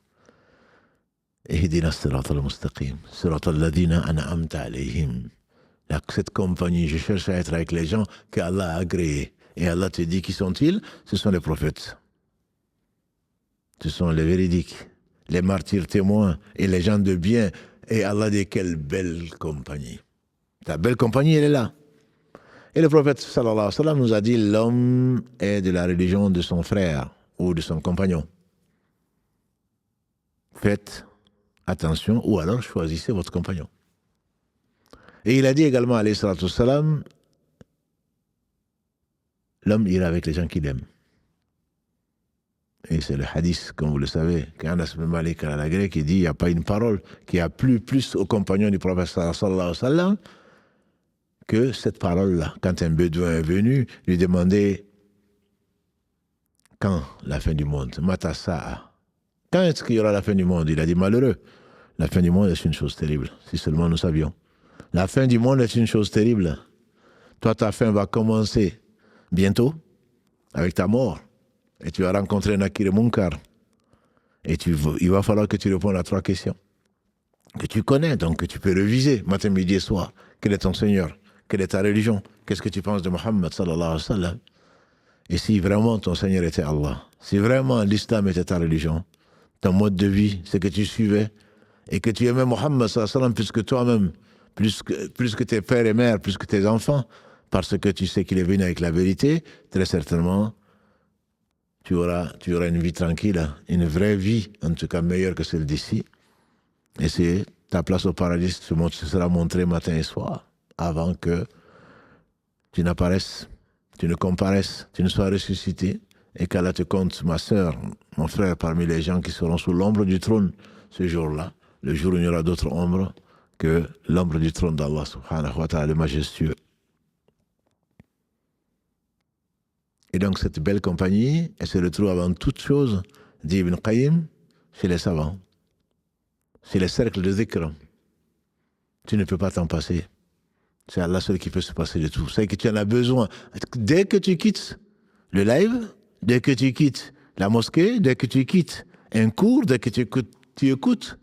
Ihdina as-sirata al-mustaqim, sirata alladhina an'amta alayhim. Cette compagnie, je cherche à être avec les gens qu'Allah a agréés. Et Allah te dit, qui sont-ils? Ce sont les prophètes. Ce sont les véridiques, les martyrs témoins et les gens de bien. Et Allah dit, quelle belle compagnie. Ta belle compagnie, elle est là. Et le prophète sallallahu alayhi wa sallam nous a dit, l'homme est de la religion de son frère ou de son compagnon. Faites attention ou alors choisissez votre compagnon. Et il a dit également, alayhi salatu wassalam, l'homme ira avec les gens qu'il aime. Et c'est le hadith, comme vous le savez, qu'Anas ibn Malik al-Agré qui dit, il n'y a pas une parole qui a plu plus aux compagnons du prophète sallallahu alayhi wa sallam que cette parole-là. Quand un bédouin est venu lui demander quand la fin du monde, Mata Sa'a, quand est-ce qu'il y aura la fin du monde? Il a dit, malheureux, la fin du monde est une chose terrible, si seulement nous savions. La fin du monde est une chose terrible. Toi, ta fin va commencer bientôt avec ta mort. Et tu vas rencontrer Nakir et Munkar. Et il va falloir que tu répondes à 3 questions. Que tu connais, donc que tu peux réviser matin, midi et soir. Quel est ton Seigneur? Quelle est ta religion? Qu'est-ce que tu penses de Mohammed sallallahu alayhi wa sallam? Et si vraiment ton Seigneur était Allah, si vraiment l'islam était ta religion, ton mode de vie, ce que tu suivais, et que tu aimais Mohammed sallallahu alayhi wa sallam plus que toi-même, plus que tes pères et mères, plus que tes enfants, parce que tu sais qu'il est venu avec la vérité, très certainement, tu auras une vie tranquille, une vraie vie, en tout cas meilleure que celle d'ici. Et c'est ta place au paradis se sera montrée matin et soir, avant que tu n'apparaisses, tu ne comparaisses, tu ne sois ressuscité, et qu'Allah te compte, ma sœur, mon frère, parmi les gens qui seront sous l'ombre du trône ce jour-là, le jour où il n'y aura d'autre ombre que l'ombre du trône d'Allah subhanahu wa ta'ala, le majestueux. Et donc cette belle compagnie, elle se retrouve avant toute chose, dit Ibn Qayyim, chez les savants, chez les cercles de dhikr. Tu ne peux pas t'en passer. C'est Allah seul qui peut se passer de tout. C'est que tu en as besoin. Dès que tu quittes le live, dès que tu quittes la mosquée, dès que tu quittes un cours, dès que tu écoutes,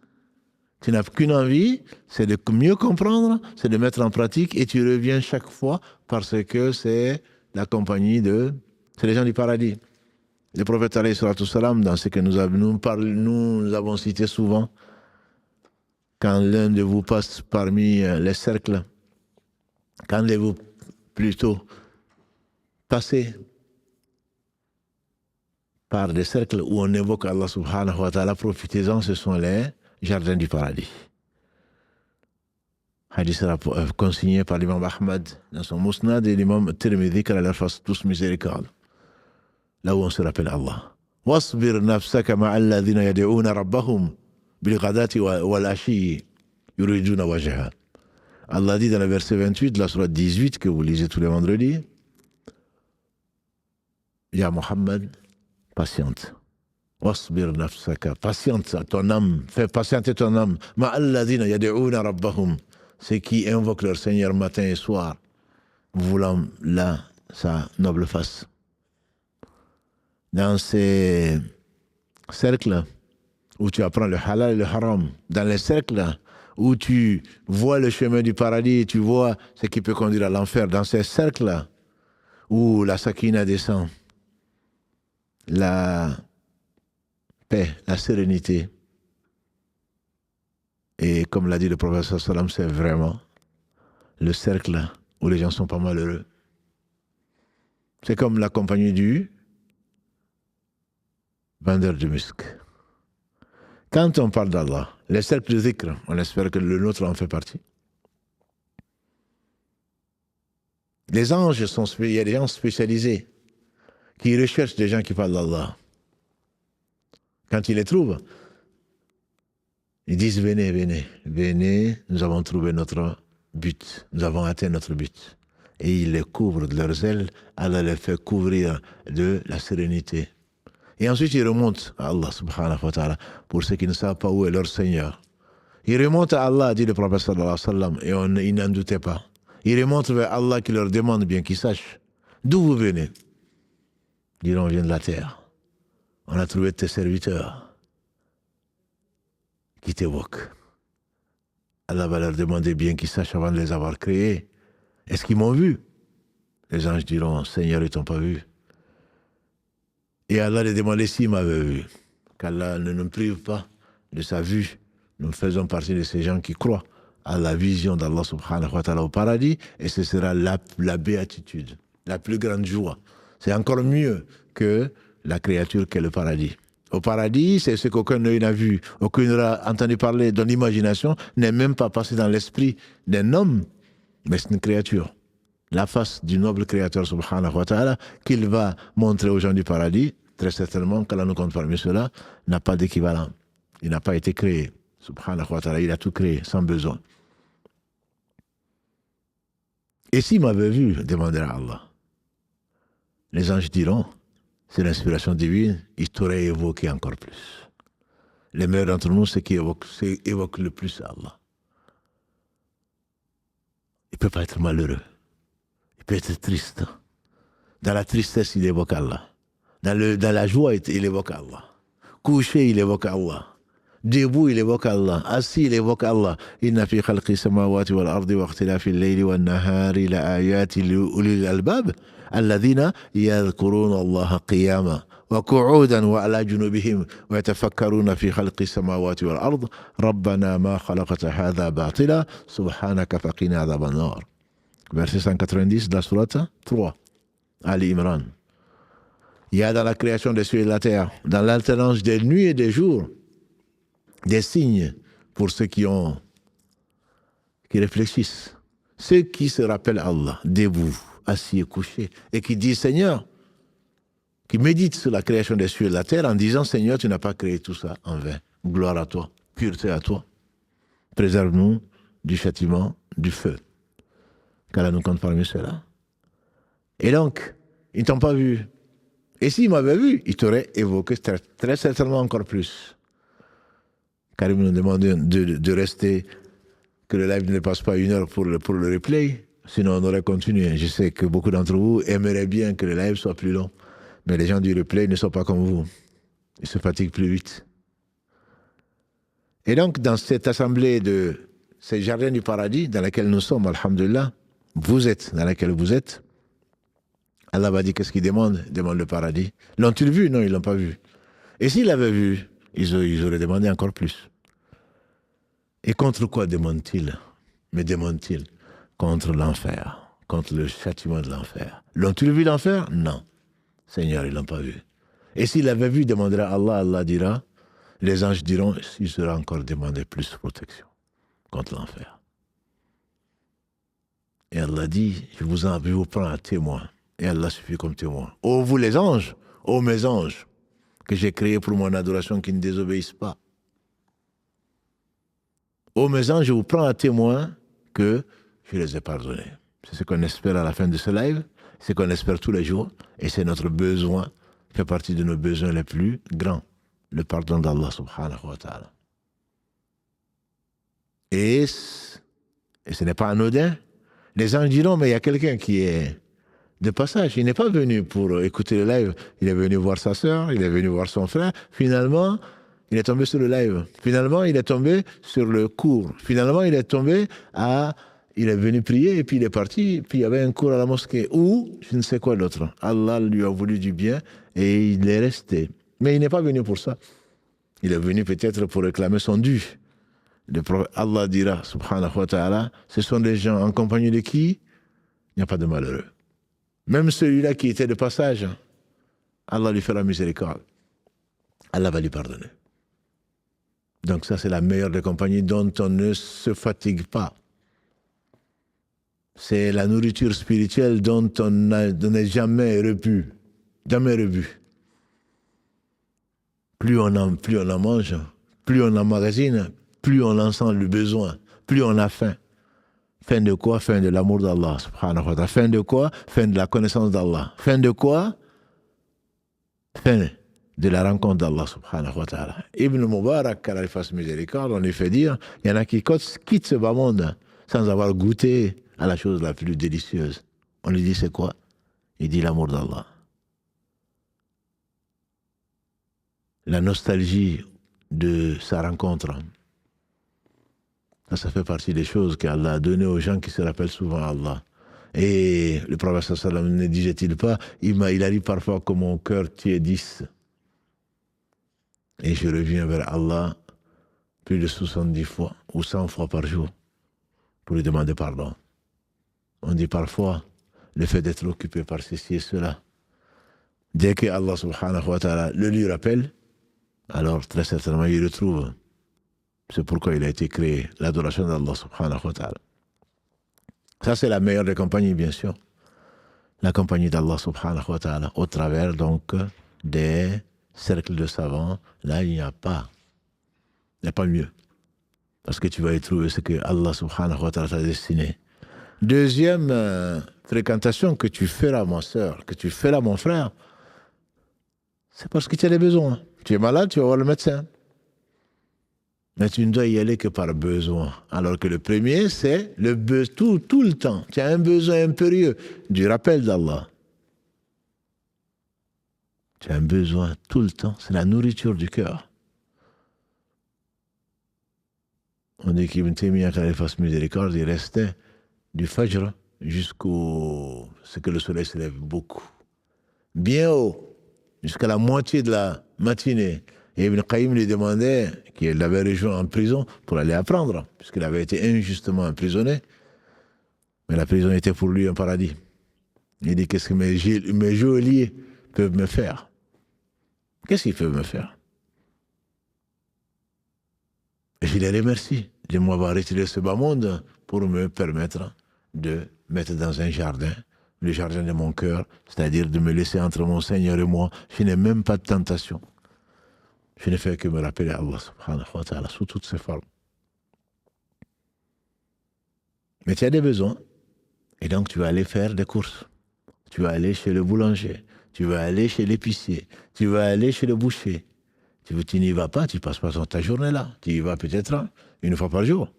tu n'as qu'une envie, c'est de mieux comprendre, c'est de mettre en pratique, et tu reviens chaque fois parce que c'est la compagnie c'est les gens du paradis. Le prophète alayhi salatu salam, dans ce que nous avons cité souvent, quand l'un de vous passe parmi les cercles, quand vous plutôt passez par des cercles où on évoque Allah subhanahu wa ta'ala, profitez-en, ce sont les jardins du paradis. Hadith sera consigné par l'imam Ahmad dans son Musnad et l'imam Tirmidhi, qu'Allah leur fasse tous miséricorde. Là où on se rappelle Allah. Wasbir nafsaka ma'alladhina yad'una rabbahum bil-ghadati wal-ashi yuriduna wajha. Allah dit dans le verset 28 de la sourate 18 que vous lisez tous les vendredis, Ya Muhammad, patiente. Wasbir nafsaka, patiente ton âme, fais patienter ton âme. Ma'alladhina yad'una rabbahum, ceux qui invoquent leur Seigneur matin et soir, voulant là sa noble face. Dans ces cercles où tu apprends le halal et le haram, dans les cercles où tu vois le chemin du paradis, tu vois ce qui peut conduire à l'enfer, dans ces cercles où la sakina descend, la paix, la sérénité, et comme l'a dit le prophète sallam, c'est vraiment le cercle où les gens sont pas malheureux. C'est comme la compagnie du vendeur de musc. Quand on parle d'Allah, les cercles de zikr, on espère que le nôtre en fait partie. Les anges il y a des gens spécialisés qui recherchent des gens qui parlent d'Allah. Quand ils les trouvent, ils disent venez, venez, venez, nous avons trouvé notre but, nous avons atteint notre but. Et ils les couvrent de leurs ailes, Allah les fait couvrir de la sérénité. Et ensuite, ils remontent à Allah subhanahu wa ta'ala pour ceux qui ne savent pas où est leur Seigneur. Ils remontent à Allah, dit le prophète sallallahu alayhi wa sallam, et ils n'en doutaient pas. Ils remontent vers Allah qui leur demande bien qu'ils sachent d'où vous venez. Ils diront, on vient de la terre. On a trouvé tes serviteurs qui t'évoquent. Allah va leur demander bien qu'ils sachent avant de les avoir créés. Est-ce qu'ils m'ont vu? Les anges diront, Seigneur, ils t'ont pas vu. Et Allah les demandait s'ils m'avaient vu. Qu'Allah ne nous prive pas de sa vue. Nous faisons partie de ces gens qui croient à la vision d'Allah subhanahu wa ta'ala au paradis, et ce sera la béatitude, la plus grande joie. C'est encore mieux que la créature qu'est le paradis. Au paradis, c'est ce qu'aucun œil n'a vu, aucun n'a entendu parler, dont l'imagination n'est même pas passée dans l'esprit d'un homme, mais c'est une créature. La face du noble créateur subhanahu wa ta'ala qu'il va montrer aux gens du paradis, très certainement, qu'Allah nous compte parmi ceux-là, n'a pas d'équivalent. Il n'a pas été créé. Subhanahu wa ta'ala, il a tout créé, sans besoin. Et s'il m'avait vu, demandera Allah, les anges diront, c'est l'inspiration divine, il t'aurait évoqué encore plus. Les meilleurs d'entre nous, c'est qui évoquent le plus Allah. Il ne peut pas être malheureux. Il peut être triste. Dans la tristesse, il évoque Allah. Dans la joie, il évoque Allah. Couché, il évoque Allah. Debout, il évoque Allah. Assis, il évoque Allah. Inna fi khalqi samawati wal ardi wa ikhtilafi al-layli wan nahari la ayati li ulil albab alladhina yadhkuruna Allah qiyama wa qu'udan wa ala junubihim wa yatafakkaruna fi khalqi samawati wal ardi rabbana ma khalaqta hadha batila subhanaka faqina adhaban nar. Verset 190 de la sourate 3, Ali Imran. Il y a dans la création des cieux et de la terre, dans l'alternance des nuits et des jours, des signes pour ceux qui réfléchissent. Ceux qui se rappellent Allah, debout, assis et couchés, et qui disent Seigneur, qui méditent sur la création des cieux et de la terre en disant Seigneur, tu n'as pas créé tout ça en vain. Gloire à toi, pureté à toi. Préserve-nous du châtiment, du feu. Qu'Allah nous compte parmi ceux-là. Et donc, ils ne t'ont pas vu. Et s'ils m'avaient vu, ils t'auraient évoqué très, très certainement encore plus. Karim nous demande de rester, que le live ne passe pas 1 heure pour le replay, sinon on aurait continué. Je sais que beaucoup d'entre vous aimeraient bien que le live soit plus long, mais les gens du replay ne sont pas comme vous. Ils se fatiguent plus vite. Et donc, dans cette assemblée de ces jardins du paradis dans lesquels nous sommes, alhamdulillah, vous êtes dans lesquels vous êtes, Allah va dire qu'est-ce qu'il demande? Il demande le paradis. L'ont-ils vu? Non, ils ne l'ont pas vu. Et s'ils l'avaient vu, ils auraient demandé encore plus. Et contre quoi demande-t-il? Mais demande-t-il? Contre l'enfer, contre le châtiment de l'enfer. L'ont-ils vu l'enfer? Non. Seigneur, ils ne l'ont pas vu. Et s'il l'avait vu, il demandera à Allah, Allah dira, les anges diront, il sera encore demandé plus de protection contre l'enfer. Et Allah dit, je vous prends à témoin. Et Allah suffit comme témoin. Ô vous les anges, ô mes anges, que j'ai créés pour mon adoration qui ne désobéissent pas. Ô mes anges, je vous prends à témoin que je les ai pardonnés. C'est ce qu'on espère à la fin de ce live, c'est ce qu'on espère tous les jours, et c'est notre besoin, fait partie de nos besoins les plus grands, le pardon d'Allah subhanahu wa ta'ala. Et ce n'est pas anodin. Les anges diront, mais il y a quelqu'un qui est de passage. Il n'est pas venu pour écouter le live. Il est venu voir sa sœur, il est venu voir son frère. Finalement, il est tombé sur le live. Finalement, il est tombé sur le cours. Finalement, il est tombé il est venu prier et puis il est parti. Puis il y avait un cours à la mosquée. Ou, je ne sais quoi d'autre. Allah lui a voulu du bien et il est resté. Mais il n'est pas venu pour ça. Il est venu peut-être pour réclamer son dû. Allah dira, subhanahu wa ta'ala, ce sont des gens en compagnie de qui il n'y a pas de malheureux. Même celui-là qui était de passage, Allah lui fera miséricorde. Allah va lui pardonner. Donc ça, c'est la meilleure des compagnies dont on ne se fatigue pas. C'est la nourriture spirituelle dont on n'est jamais repu. Jamais rebu. Plus on en mange, plus on emmagasine, plus on en sent le besoin, plus on a faim. Fin de quoi? Fin de l'amour d'Allah, subhanahu wa ta'ala. Fin de quoi? Fin de la connaissance d'Allah. Fin de quoi? Fin de la rencontre d'Allah, subhanahu wa ta'ala. Ibn Mubarak, qu'Allah lui fasse miséricorde, on lui fait dire, il y en a qui quittent ce bas monde sans avoir goûté à la chose la plus délicieuse. On lui dit, c'est quoi? Il dit l'amour d'Allah. La nostalgie de sa rencontre. Ça fait partie des choses qu'Allah a données aux gens qui se rappellent souvent à Allah. Et le prophète sallallahu alayhi wa sallam ne disait-il pas, il arrive parfois que mon cœur tiédisse. Et je reviens vers Allah plus de 70 fois ou 100 fois par jour pour lui demander pardon. On dit parfois le fait d'être occupé par ceci et cela. Dès que Allah subhanahu wa ta'ala le lui rappelle, alors très certainement il retrouve. C'est pourquoi il a été créé, l'adoration d'Allah subhanahu wa ta'ala. Ça, c'est la meilleure des compagnies, bien sûr. La compagnie d'Allah subhanahu wa ta'ala, au travers donc des cercles de savants. Là, il n'y a pas mieux. Parce que tu vas y trouver ce que Allah subhanahu wa ta'ala t'a destiné. Deuxième fréquentation que tu feras, ma soeur, que tu feras, mon frère, c'est parce que tu as des besoins. Tu es malade, tu vas voir le médecin. Mais tu ne dois y aller que par besoin. Alors que le premier, c'est tout le temps. Tu as un besoin impérieux du rappel d'Allah. Tu as un besoin tout le temps. C'est la nourriture du cœur. On dit qu'Ibn Taymiyyah, quand il fasse miséricorde, il restait du Fajr jusqu'au ce que le soleil se lève beaucoup. Bien haut, jusqu'à la moitié de la matinée. Et Ibn Qayyim lui demandait, qu'il l'avait rejoint en prison pour aller apprendre, puisqu'il avait été injustement emprisonné. Mais la prison était pour lui un paradis. Il dit, qu'est-ce que mes geôliers peuvent me faire? Qu'est-ce qu'ils peuvent me faire? Et je les remercie de m'avoir retiré ce bas monde pour me permettre de mettre dans un jardin, le jardin de mon cœur, c'est-à-dire de me laisser entre mon Seigneur et moi. Je n'ai même pas de tentation. Je ne fais que me rappeler Allah subhanahu wa ta'ala sous toutes ses formes. Mais tu as des besoins. Et donc tu vas aller faire des courses. Tu vas aller chez le boulanger. Tu vas aller chez l'épicier. Tu vas aller chez le boucher. Tu n'y vas pas, tu ne passes pas ta journée là. Tu y vas peut-être une fois par jour.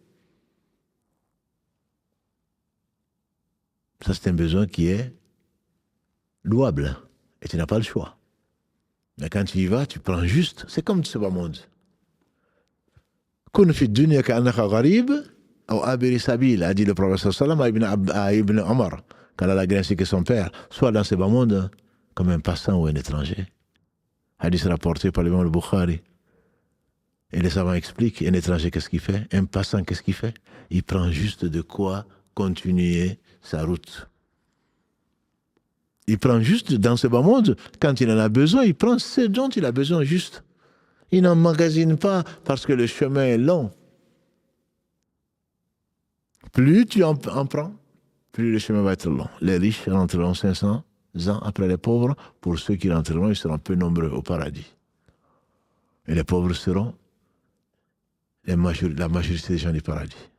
Ça, c'est un besoin qui est louable. Et tu n'as pas le choix. Mais quand tu y vas, tu prends juste. C'est comme ce bas monde. Kun fi dunya ka'annaka gharib ou abiri sabil, a dit le prophète sallallahu alayhi wa sallam à Ibn Omar, quand il a diagnostiqué son père, soit dans ce bas monde comme un passant ou un étranger. Hadith rapporté par l'imam al-Bukhari. Et les savants expliquent, un étranger, qu'est-ce qu'il fait? Un passant, qu'est-ce qu'il fait? Il prend juste de quoi continuer sa route. Il prend juste dans ce bas monde, quand il en a besoin, il prend ce dont il a besoin juste. Il n'emmagasine pas parce que le chemin est long. Plus tu en prends, plus le chemin va être long. Les riches rentreront 500 ans après les pauvres. Pour ceux qui rentreront, ils seront peu nombreux au paradis. Et les pauvres seront la majorité des gens du paradis.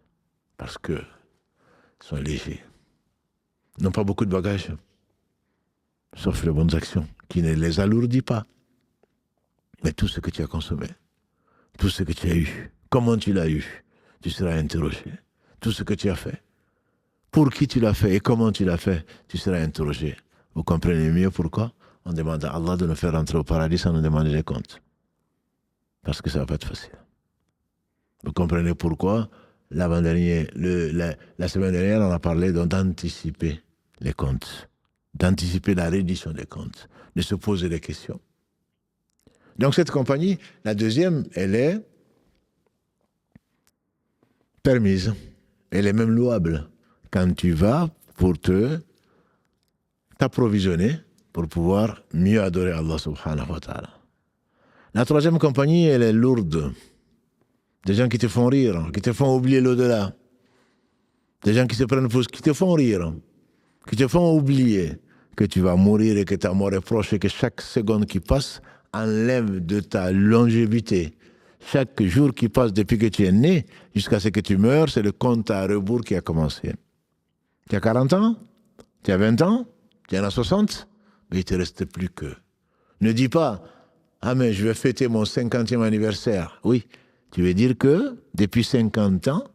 Parce qu'ils sont légers. Ils n'ont pas beaucoup de bagages. Sauf les bonnes actions, qui ne les alourdit pas. Mais tout ce que tu as consommé, tout ce que tu as eu, comment tu l'as eu, tu seras interrogé. Tout ce que tu as fait, pour qui tu l'as fait et comment tu l'as fait, tu seras interrogé. Vous comprenez mieux pourquoi on demande à Allah de nous faire rentrer au paradis sans nous demander des comptes. Parce que ça ne va pas être facile. Vous comprenez pourquoi la semaine dernière, on a parlé d'anticiper les comptes, d'anticiper la reddition des comptes, de se poser des questions. Donc cette compagnie, la deuxième, elle est permise. Elle est même louable quand tu vas pour t'approvisionner pour pouvoir mieux adorer Allah subhanahu wa ta'ala. La troisième compagnie, elle est lourde. Des gens qui te font rire, qui te font oublier l'au-delà. Des gens qui se prennent pour qui te font rire, qui te font oublier que tu vas mourir et que ta mort est proche et que chaque seconde qui passe enlève de ta longévité. Chaque jour qui passe depuis que tu es né jusqu'à ce que tu meurs, c'est le compte à rebours qui a commencé. Tu as 40 ans, tu as 20 ans, tu en as 60, mais il ne te reste plus que. Ne dis pas, ah mais je vais fêter mon 50e anniversaire. Oui, tu veux dire que depuis 50 ans,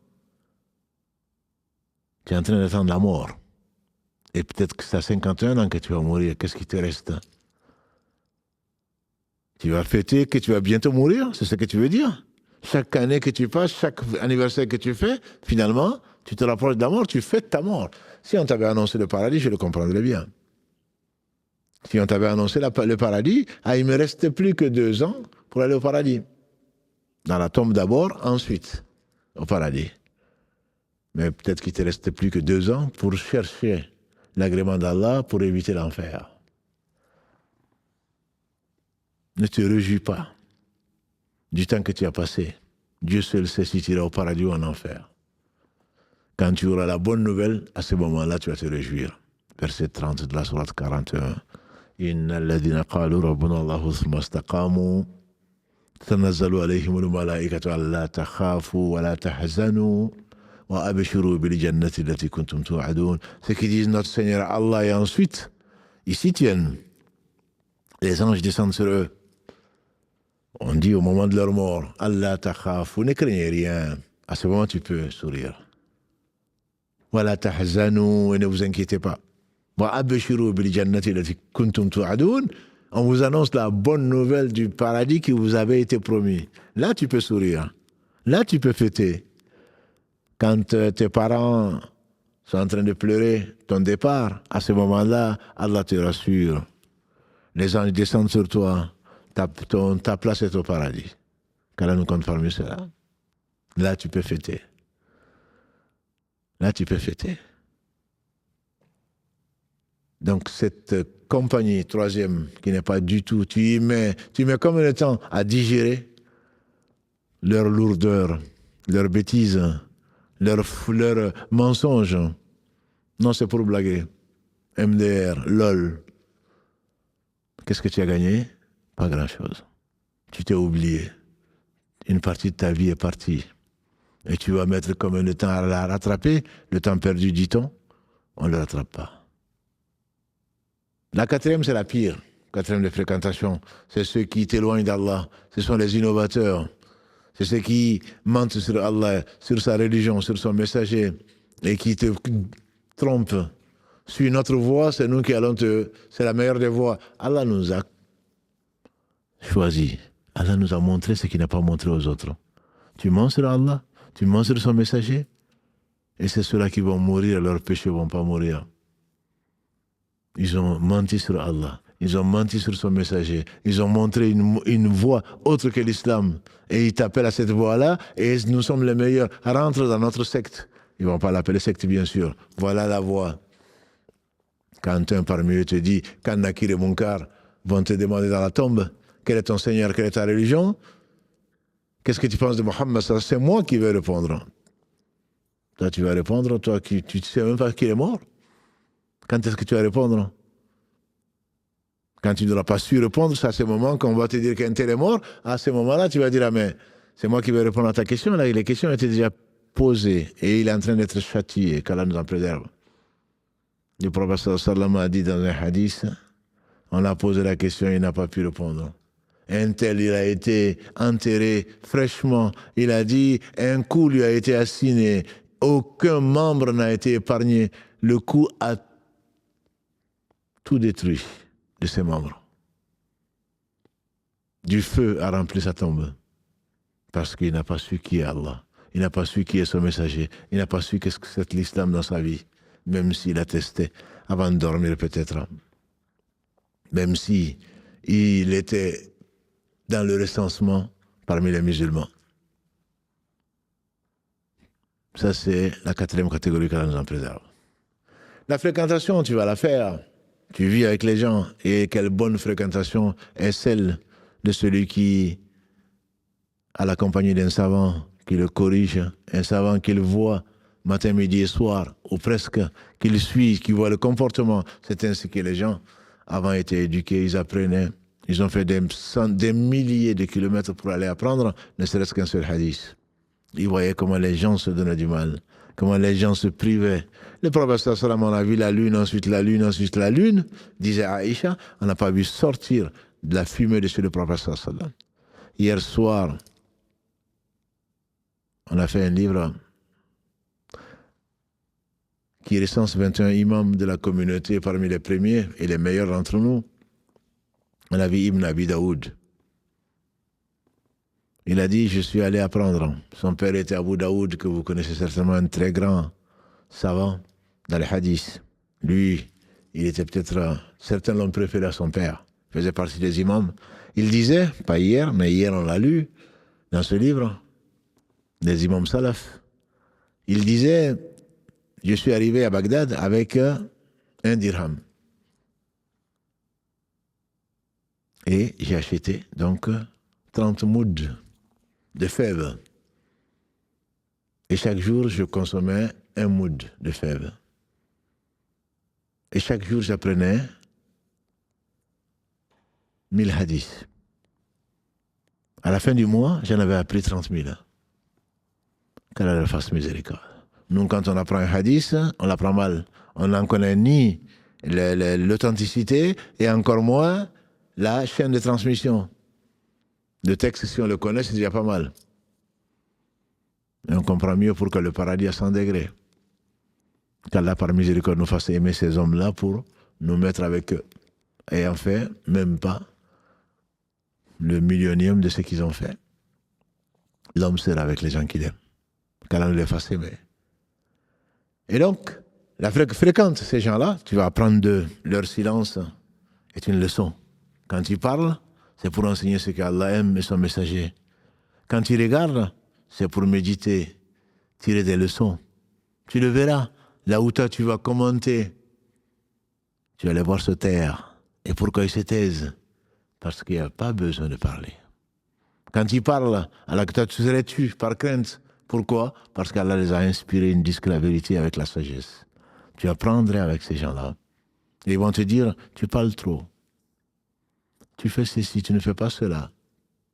tu es en train d'attendre la mort. Et peut-être que c'est à 51 ans que tu vas mourir. Qu'est-ce qui te reste? Tu vas fêter que tu vas bientôt mourir, c'est ce que tu veux dire? Chaque année que tu passes, chaque anniversaire que tu fais, finalement, tu te rapproches de la mort, tu fêtes ta mort. Si on t'avait annoncé le paradis, je le comprendrais bien. Si on t'avait annoncé le paradis, il ne me reste plus que 2 ans pour aller au paradis. Dans la tombe d'abord, ensuite au paradis. Mais peut-être qu'il ne te reste plus que 2 ans pour chercher l'agrément d'Allah pour éviter l'enfer. Ne te réjouis pas du temps que tu as passé. Dieu seul sait si tu iras au paradis ou en enfer. Quand tu auras la bonne nouvelle, à ce moment-là, tu vas te réjouir. Verset 30 de la sourate 41. Inna alladhina qalu rabbuna Allahu thumma istaqamu tanazzalu alayhim al-malaikatu alla takhafu wa la tahzanu wa abshiru bil jannati allati kuntum tu'adun. Ceux qui disent notre Seigneur Allah et ensuite ils s'y tiennent. Les anges descendent sur eux. On dit au moment de leur mort, Allah takhafu, ne craignez rien. À ce moment, tu peux sourire. Wala tahzanu, et ne vous inquiétez pas. Wa abshiru bil jannati allati kuntum tu'adun. On vous annonce la bonne nouvelle du paradis qui vous avait été promis. Là, tu peux sourire. Là, tu peux fêter. Quand tes parents sont en train de pleurer ton départ, à ce moment-là, Allah te rassure. Les anges descendent sur toi. Ta place est au paradis. Qu'Allah nous compte parmi cela. Là, tu peux fêter. Là, tu peux fêter. Donc, cette compagnie, troisième, qui n'est pas du tout, tu mets combien de temps à digérer leur lourdeur, leur bêtise, leur mensonge. Non, c'est pour blaguer. MDR, LOL. Qu'est-ce que tu as gagné? Pas grand-chose. Tu t'es oublié. Une partie de ta vie est partie. Et tu vas mettre combien de temps à la rattraper? Le temps perdu, dit-on, on ne le rattrape pas. La quatrième, c'est la pire. Quatrième de fréquentation. C'est ceux qui t'éloignent d'Allah. Ce sont les innovateurs. C'est ceux qui mentent sur Allah, sur sa religion, sur son messager, et qui te trompent. Suis notre voie, c'est nous qui allons c'est la meilleure des voies. Allah nous a choisi. Allah nous a montré ce qu'il n'a pas montré aux autres. Tu mens sur Allah, tu mens sur son messager, et c'est ceux-là qui vont mourir, leurs péchés ne vont pas mourir. Ils ont menti sur Allah, ils ont menti sur son messager, ils ont montré une voie autre que l'islam, et ils t'appellent à cette voie-là, et nous sommes les meilleurs. Rentre dans notre secte. Ils ne vont pas l'appeler secte, bien sûr. Voilà la voie. Quand un parmi eux te dit, quand Nakir et Munkar vont te demander dans la tombe, quel est ton Seigneur, quelle est ta religion, qu'est-ce que tu penses de Mohammed? C'est moi qui vais répondre. Toi, tu vas répondre, toi, tu ne sais même pas qu'il est mort. Quand est-ce que tu vas répondre? Quand tu n'auras pas su répondre, c'est à ce moment qu'on va te dire qu'un tel est mort, à ce moment-là, tu vas dire, ah mais c'est moi qui vais répondre à ta question. Là, les questions étaient déjà posées et il est en train d'être châtié, qu'Allah nous en préserve. Le prophète sallam a dit dans un hadith, on a posé la question, il n'a pas pu répondre. Un tel, il a été enterré fraîchement. Il a dit, un coup lui a été assigné. Aucun membre n'a été épargné. Le coup a tout détruit de ses membres. Du feu a rempli sa tombe. Parce qu'il n'a pas su qui est Allah. Il n'a pas su qui est son messager. Il n'a pas su qu'est-ce que c'est l'islam dans sa vie. Même s'il a testé avant de dormir peut-être. Même si il était dans le recensement parmi les musulmans. Ça, c'est la quatrième catégorie qu'Allah nous en préserve. La fréquentation, tu vas la faire. Tu vis avec les gens. Et quelle bonne fréquentation est celle de celui qui a la compagnie d'un savant qui le corrige, un savant qu'il voit matin, midi et soir, ou presque, qu'il suit, qui voit le comportement. C'est ainsi que les gens, avant, étaient éduqués, ils apprenaient. Ils ont fait des milliers de kilomètres pour aller apprendre, ne serait-ce qu'un seul hadith. Ils voyaient comment les gens se donnaient du mal, comment les gens se privaient. Le prophète sallam, on a vu la lune, ensuite la lune, ensuite la lune, disait Aïcha, on n'a pas vu sortir de la fumée de chez le prophète sallam. Hier soir, on a fait un livre qui recense 21 imams de la communauté parmi les premiers et les meilleurs d'entre nous. On a vu Ibn Abi Daoud. Il a dit, je suis allé apprendre. Son père était Abu Daoud, que vous connaissez certainement, un très grand savant dans les hadiths. Lui, il était peut-être, certains l'ont préféré à son père, faisait partie des imams. Il disait, pas hier, mais hier on l'a lu, dans ce livre, des imams salaf. Il disait, je suis arrivé à Bagdad avec un dirham. Et j'ai acheté donc 30 mouds de fèves. Et chaque jour, je consommais un moud de fèves. Et chaque jour, j'apprenais 1000 hadiths. À la fin du mois, j'en avais appris 30 000. Qu'Allah leur fasse miséricorde. Nous, quand on apprend un hadith, on l'apprend mal. On n'en connaît ni l'authenticité et encore moins la chaîne de transmission. Le texte, si on le connaît, c'est déjà pas mal. Et on comprend mieux pourquoi le paradis a 100 degrés. Qu'Allah, par miséricorde, nous fasse aimer ces hommes-là pour nous mettre avec eux. Et en fait, même pas le millionième de ce qu'ils ont fait. L'homme sera avec les gens qu'il aime. Qu'Allah nous les fasse aimer. Et donc, la fréquente ces gens-là, tu vas apprendre de leur silence est une leçon. Quand ils parlent, c'est pour enseigner ce qu'Allah aime et son messager. Quand ils regardent, c'est pour méditer, tirer des leçons. Tu le verras, là où toi tu vas commenter, tu vas les voir se taire. Et pourquoi ils se taisent? Parce qu'il n'y a pas besoin de parler. Quand ils parlent, alors que toi tu serais tu par crainte. Pourquoi? Parce qu'Allah les a inspirés une disque la vérité avec la sagesse. Tu apprendrais avec ces gens-là. Et ils vont te dire, tu parles trop. Tu fais ceci, tu ne fais pas cela.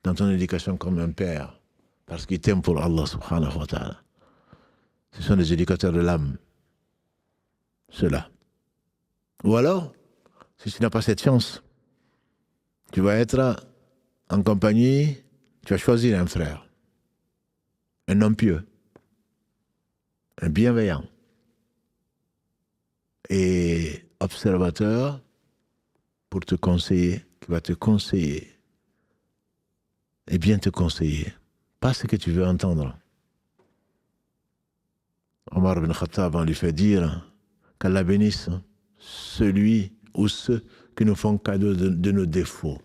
Dans ton éducation comme un père. Parce qu'ils t'aiment pour Allah subhanahu wa ta'ala. Ce sont des éducateurs de l'âme. Ceux-là. Ou alors, si tu n'as pas cette chance, tu vas être en compagnie, tu vas choisir un frère. Un homme pieux. Un bienveillant. Et observateur pour te conseiller, qui va te conseiller. Et bien te conseiller. pas ce que tu veux entendre. Omar ibn Khattab, on lui fait dire qu'Allah bénisse celui ou ceux qui nous font cadeau de nos défauts.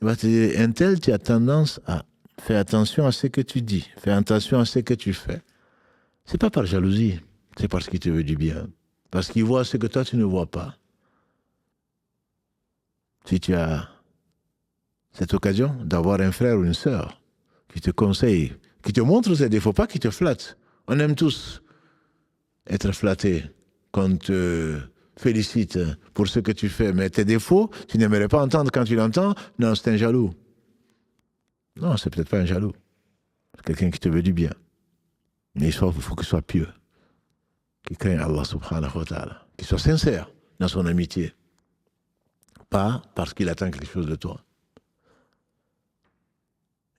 Il va te dire, un tel, tu as tendance à faire attention à ce que tu dis, faire attention à ce que tu fais. C'est pas par jalousie, c'est parce qu'il te veut du bien. Parce qu'il voit ce que toi, tu ne vois pas. Si tu as cette occasion d'avoir un frère ou une sœur qui te conseille, qui te montre ses défauts, pas qui te flatte. On aime tous être flattés qu'on te félicite pour ce que tu fais, mais tes défauts, tu n'aimerais pas entendre quand tu l'entends. Non, c'est un jaloux. Non, c'est peut-être pas un jaloux. C'est quelqu'un qui te veut du bien. Mais il faut qu'il soit pieux, qu'il craigne Allah subhanahu wa ta'ala, qu'il soit sincère dans son amitié. Pas parce qu'il attend quelque chose de toi.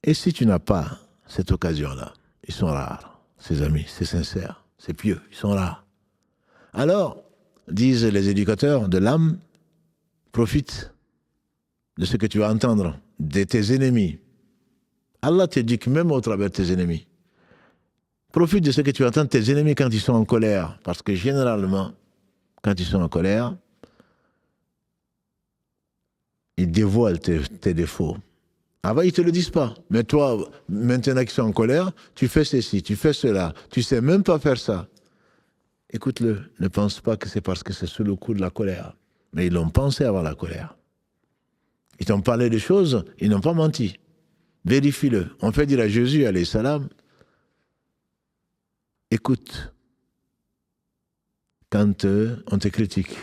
Et si tu n'as pas cette occasion-là, ils sont rares, ces amis, c'est sincère, c'est pieux, ils sont rares. Alors, disent les éducateurs de l'âme, profite de ce que tu vas entendre de tes ennemis. Allah t'éduque même au travers de tes ennemis. Profite de ce que tu entends de tes ennemis quand ils sont en colère. Parce que généralement, quand ils sont en colère, ils dévoilent tes défauts. Avant, ils ne te le disent pas. Mais toi, maintenant qu'ils sont en colère, tu fais ceci, tu fais cela. Tu ne sais même pas faire ça. Écoute-le, ne pense pas que c'est parce que c'est sous le coup de la colère. Mais ils l'ont pensé avant la colère. Ils t'ont parlé de choses, ils n'ont pas menti. Vérifie-le. On fait dire à Jésus, alayhi salam, écoute, quand on te critique,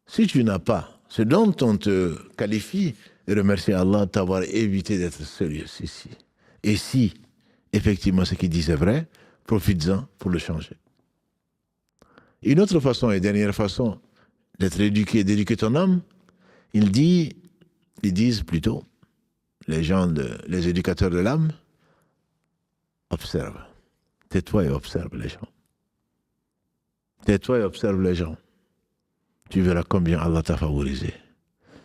si tu n'as pas ce dont on te qualifie, remercie Allah d'avoir évité d'être sérieux ici. Et si, effectivement, ce qu'il dit c'est vrai, profites-en pour le changer. Une autre façon, et dernière façon, d'être éduqué, d'éduquer ton âme, ils disent plutôt, les éducateurs de l'âme, observe. Tais-toi et observe les gens. Tais-toi et observe les gens. Tu verras combien Allah t'a favorisé.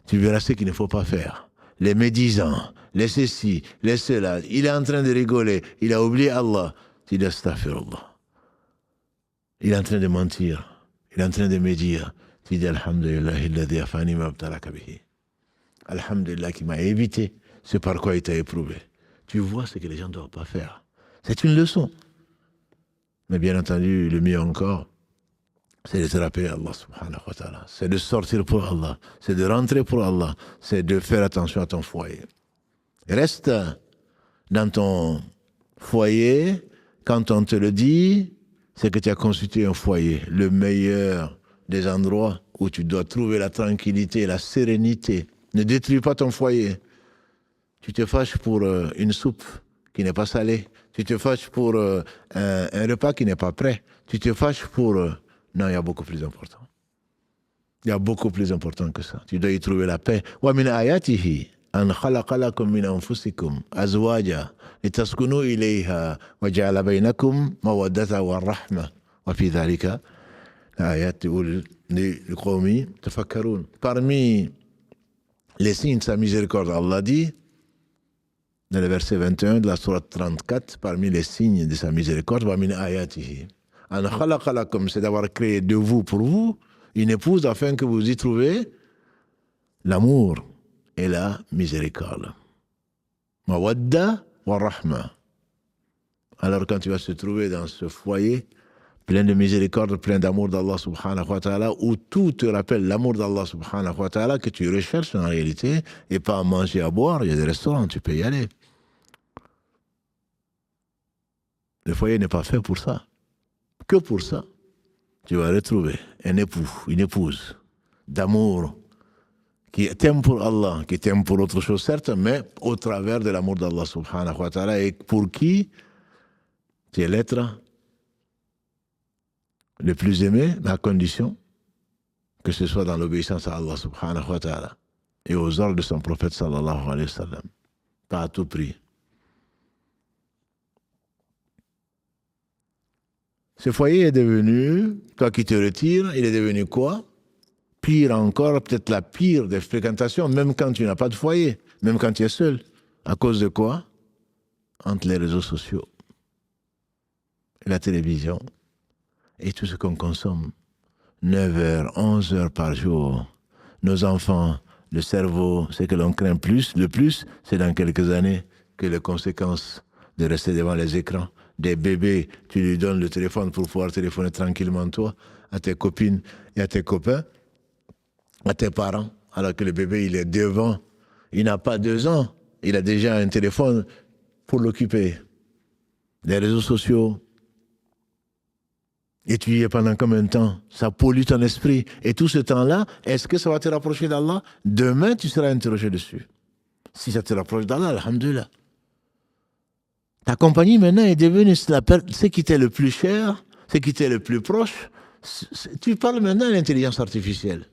Tu verras ce qu'il ne faut pas faire. Les médisants, les ceci, les cela. Il est en train de rigoler. Il a oublié Allah. Tu dis astaghfirullah. Il est en train de mentir. Il est en train de médire. Tu dis alhamdulillah alladhi afani ma abtalaka bihi. Alhamdulillah qui m'a évité ce par quoi il t'a éprouvé. Tu vois ce que les gens ne doivent pas faire. C'est une leçon. Mais bien entendu, le mieux encore, c'est de te rappeler Allah subhanahu wa ta'ala. C'est de sortir pour Allah. C'est de rentrer pour Allah. C'est de faire attention à ton foyer. Reste dans ton foyer. Quand on te le dit, c'est que tu as constitué un foyer. Le meilleur des endroits où tu dois trouver la tranquillité et la sérénité. Ne détruis pas ton foyer. Tu te fâches pour une soupe qui n'est pas salée. Tu te fâches pour un repas qui n'est pas prêt. Tu te fâches pour... non, il y a beaucoup plus important. Il y a beaucoup plus important que ça. Tu dois y trouver la paix. Wa min ayatihi an khalaqa lakum min anfusikum azwaja litaskunu ilayha wa ja'ala bainakum mawaddata wa rahma wa fi dhalika ayat liqawmi tafakkarun. Parmi les signes de sa miséricorde, Allah dit dans le verset 21 de la sourate 34, parmi les signes de sa miséricorde, wa min ayatihi. An khalaqa lakum, c'est d'avoir créé de vous pour vous une épouse afin que vous y trouviez l'amour et la miséricorde. Mawadda wa rahma. Alors quand tu vas se trouver dans ce foyer plein de miséricorde, plein d'amour d'Allah subhanahu wa ta'ala, où tout te rappelle l'amour d'Allah subhanahu wa ta'ala que tu recherches en réalité, et pas à manger, à boire, il y a des restaurants, tu peux y aller. Le foyer n'est pas fait pour ça. Que pour ça, tu vas retrouver un époux, une épouse d'amour qui t'aime pour Allah, qui t'aime pour autre chose certes, mais au travers de l'amour d'Allah subhanahu wa ta'ala, et pour qui tu es l'être le plus aimé, à condition que ce soit dans l'obéissance à Allah subhanahu wa ta'ala et aux ordres de son prophète sallallahu alayhi wa sallam. Pas à tout prix. Ce foyer est devenu, toi qui te retires, il est devenu quoi? Pire encore, peut-être la pire des fréquentations, même quand tu n'as pas de foyer, même quand tu es seul. À cause de quoi? entre les réseaux sociaux, la télévision et tout ce qu'on consomme. 9 heures, 11 heures par jour. Nos enfants, le cerveau, ce que l'on craint le plus, c'est dans quelques années que les conséquences de rester devant les écrans. Des bébés, tu lui donnes le téléphone pour pouvoir téléphoner tranquillement toi, à tes copines et à tes copains, à tes parents, alors que le bébé, il est devant, il n'a pas 2 ans, il a déjà un téléphone pour l'occuper. Les réseaux sociaux, et tu y es pendant combien de temps? Ça pollue ton esprit. Et tout ce temps-là, est-ce que ça va te rapprocher d'Allah? Demain, tu seras interrogé dessus. Si ça te rapproche d'Allah, alhamdoulilah. Ta compagnie maintenant est devenue ce qui t'est le plus cher, ce qui t'est le plus proche. Tu parles maintenant à l'intelligence artificielle.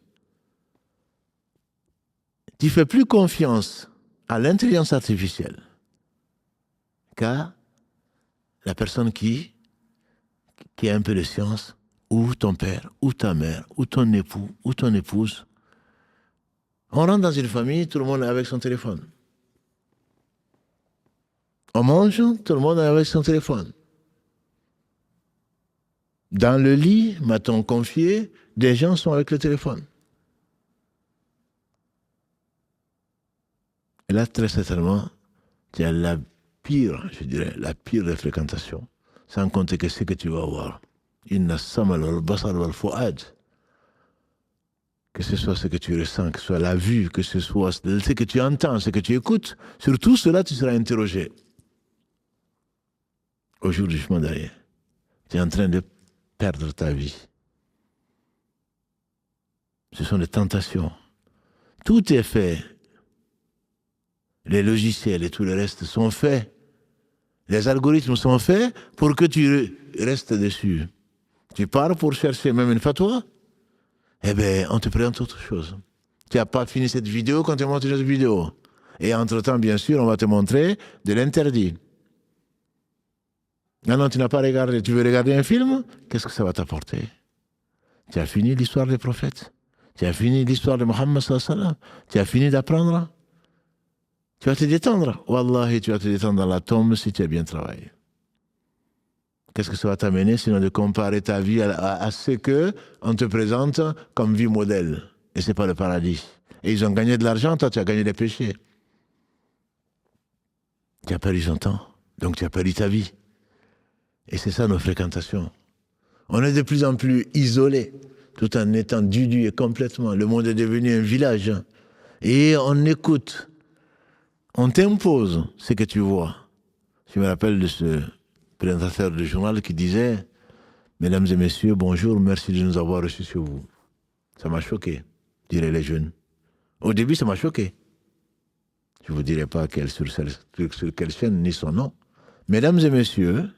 Tu fais plus confiance à l'intelligence artificielle qu'à la personne qui a un peu de science, ou ton père, ou ta mère, ou ton époux, ou ton épouse. On rentre dans une famille, tout le monde est avec son téléphone. On mange, tout le monde est avec son téléphone. Dans le lit, m'a-t-on confié, des gens sont avec le téléphone. Et là, très certainement, tu as la pire, je dirais, la pire des fréquentations. Sans compter que ce que tu vas voir. Inna samal wal basar wal fuad. Que ce soit ce que tu ressens, que ce soit la vue, que ce soit ce que tu entends, ce que tu écoutes, sur tout cela, tu seras interrogé. Au jour du jugement dernier, tu es en train de perdre ta vie. Ce sont des tentations. Tout est fait. Les logiciels et tout le reste sont faits. Les algorithmes sont faits pour que tu restes dessus. Tu pars pour chercher même une fatwa, eh bien, on te présente autre chose. Tu n'as pas fini cette vidéo quand tu montes une autre vidéo. Et entre-temps, bien sûr, on va te montrer de l'interdit. Non, tu n'as pas regardé. Tu veux regarder un film? Qu'est-ce que ça va t'apporter? Tu as fini l'histoire des prophètes. Tu as fini l'histoire de Mohammed sallallahu alayhi wa sallam. Tu as fini d'apprendre. Tu vas te détendre. Wallahi, tu vas te détendre dans la tombe si tu as bien travaillé. Qu'est-ce que ça va t'amener sinon de comparer ta vie à ce qu'on te présente comme vie modèle? Et ce n'est pas le paradis. Et ils ont gagné de l'argent, toi tu as gagné des péchés. Tu as perdu ton temps, donc tu as perdu ta vie. Et c'est ça nos fréquentations. On est de plus en plus isolés, tout en étant et complètement. Le monde est devenu un village. Et on écoute. On t'impose ce que tu vois. Je me rappelle de ce présentateur de journal qui disait « Mesdames et messieurs, bonjour, merci de nous avoir reçus sur vous. » Ça m'a choqué, diraient les jeunes. Au début, ça m'a choqué. Je ne vous dirai pas sur quelle chaîne, ni son nom. « Mesdames et messieurs,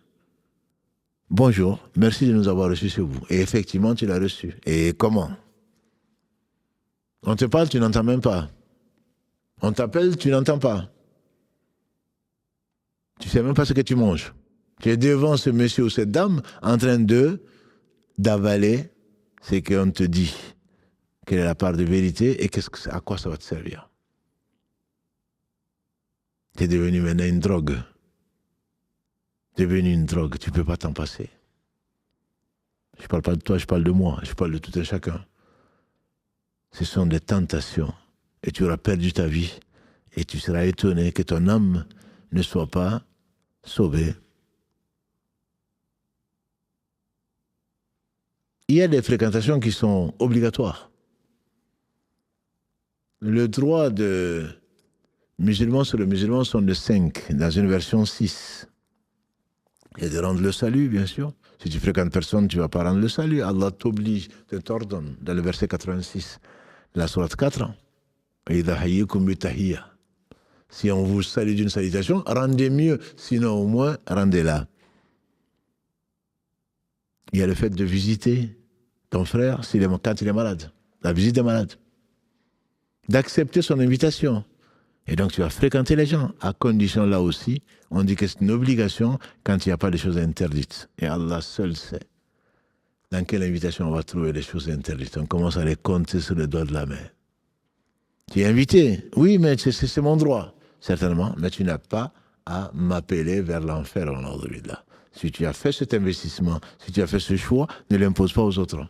bonjour, merci de nous avoir reçus sur vous. » Et effectivement, tu l'as reçu. Et comment? On te parle, tu n'entends même pas. On t'appelle, tu n'entends pas. Tu ne sais même pas ce que tu manges. Tu es devant ce monsieur ou cette dame en train d'avaler ce qu'on te dit. Quelle est la part de vérité et à quoi ça va te servir. Tu es devenu maintenant une drogue. Tu es devenu une drogue, tu ne peux pas t'en passer. Je ne parle pas de toi, je parle de moi, je parle de tout un chacun. Ce sont des tentations. Et tu auras perdu ta vie. Et tu seras étonné que ton âme ne soit pas sauvée. Il y a des fréquentations qui sont obligatoires. Le droit de musulman sur le musulman sont de 5, dans une version 6. Et de rendre le salut, bien sûr. Si tu fréquentes personne, tu ne vas pas rendre le salut. Allah t'oblige, t'ordonne, dans le verset 86 de la sourate 4. Si on vous salue d'une salutation, rendez mieux, sinon au moins, rendez-la. Il y a le fait de visiter ton frère quand il est malade, la visite des malades, d'accepter son invitation. Et donc tu vas fréquenter les gens, à condition là aussi, on dit que c'est une obligation quand il n'y a pas de choses interdites. Et Allah seul sait dans quelle invitation on va trouver les choses interdites. On commence à les compter sur les doigts de la main. Tu es invité, oui, mais c'est mon droit, certainement, mais tu n'as pas à m'appeler vers l'enfer. Si tu as fait cet investissement, si tu as fait ce choix, ne l'impose pas aux autres.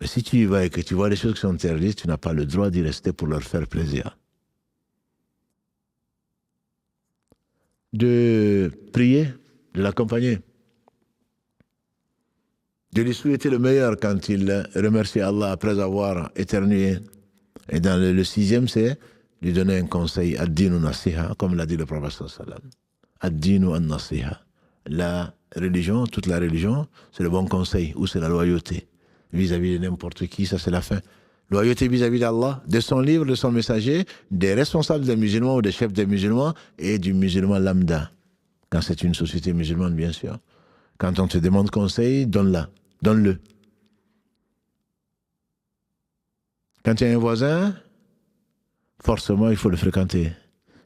Mais si tu y vas et que tu vois les choses qui sont interdites, tu n'as pas le droit d'y rester pour leur faire plaisir. De prier, de l'accompagner, de lui souhaiter le meilleur quand il remercie Allah après avoir éternué. Et dans le sixième, c'est lui donner un conseil, ad-dinu nasiha, comme l'a dit le prophète sallallahu alayhi wa sallam. Ad-dinu an-nasiha. La religion, toute la religion, c'est le bon conseil, ou c'est la loyauté vis-à-vis de n'importe qui, ça c'est la fin. Loyauté vis-à-vis d'Allah, de son livre, de son messager, des responsables des musulmans ou des chefs des musulmans et du musulman lambda. Quand c'est une société musulmane, bien sûr. Quand on te demande conseil, donne-le. Quand tu as un voisin, forcément, il faut le fréquenter.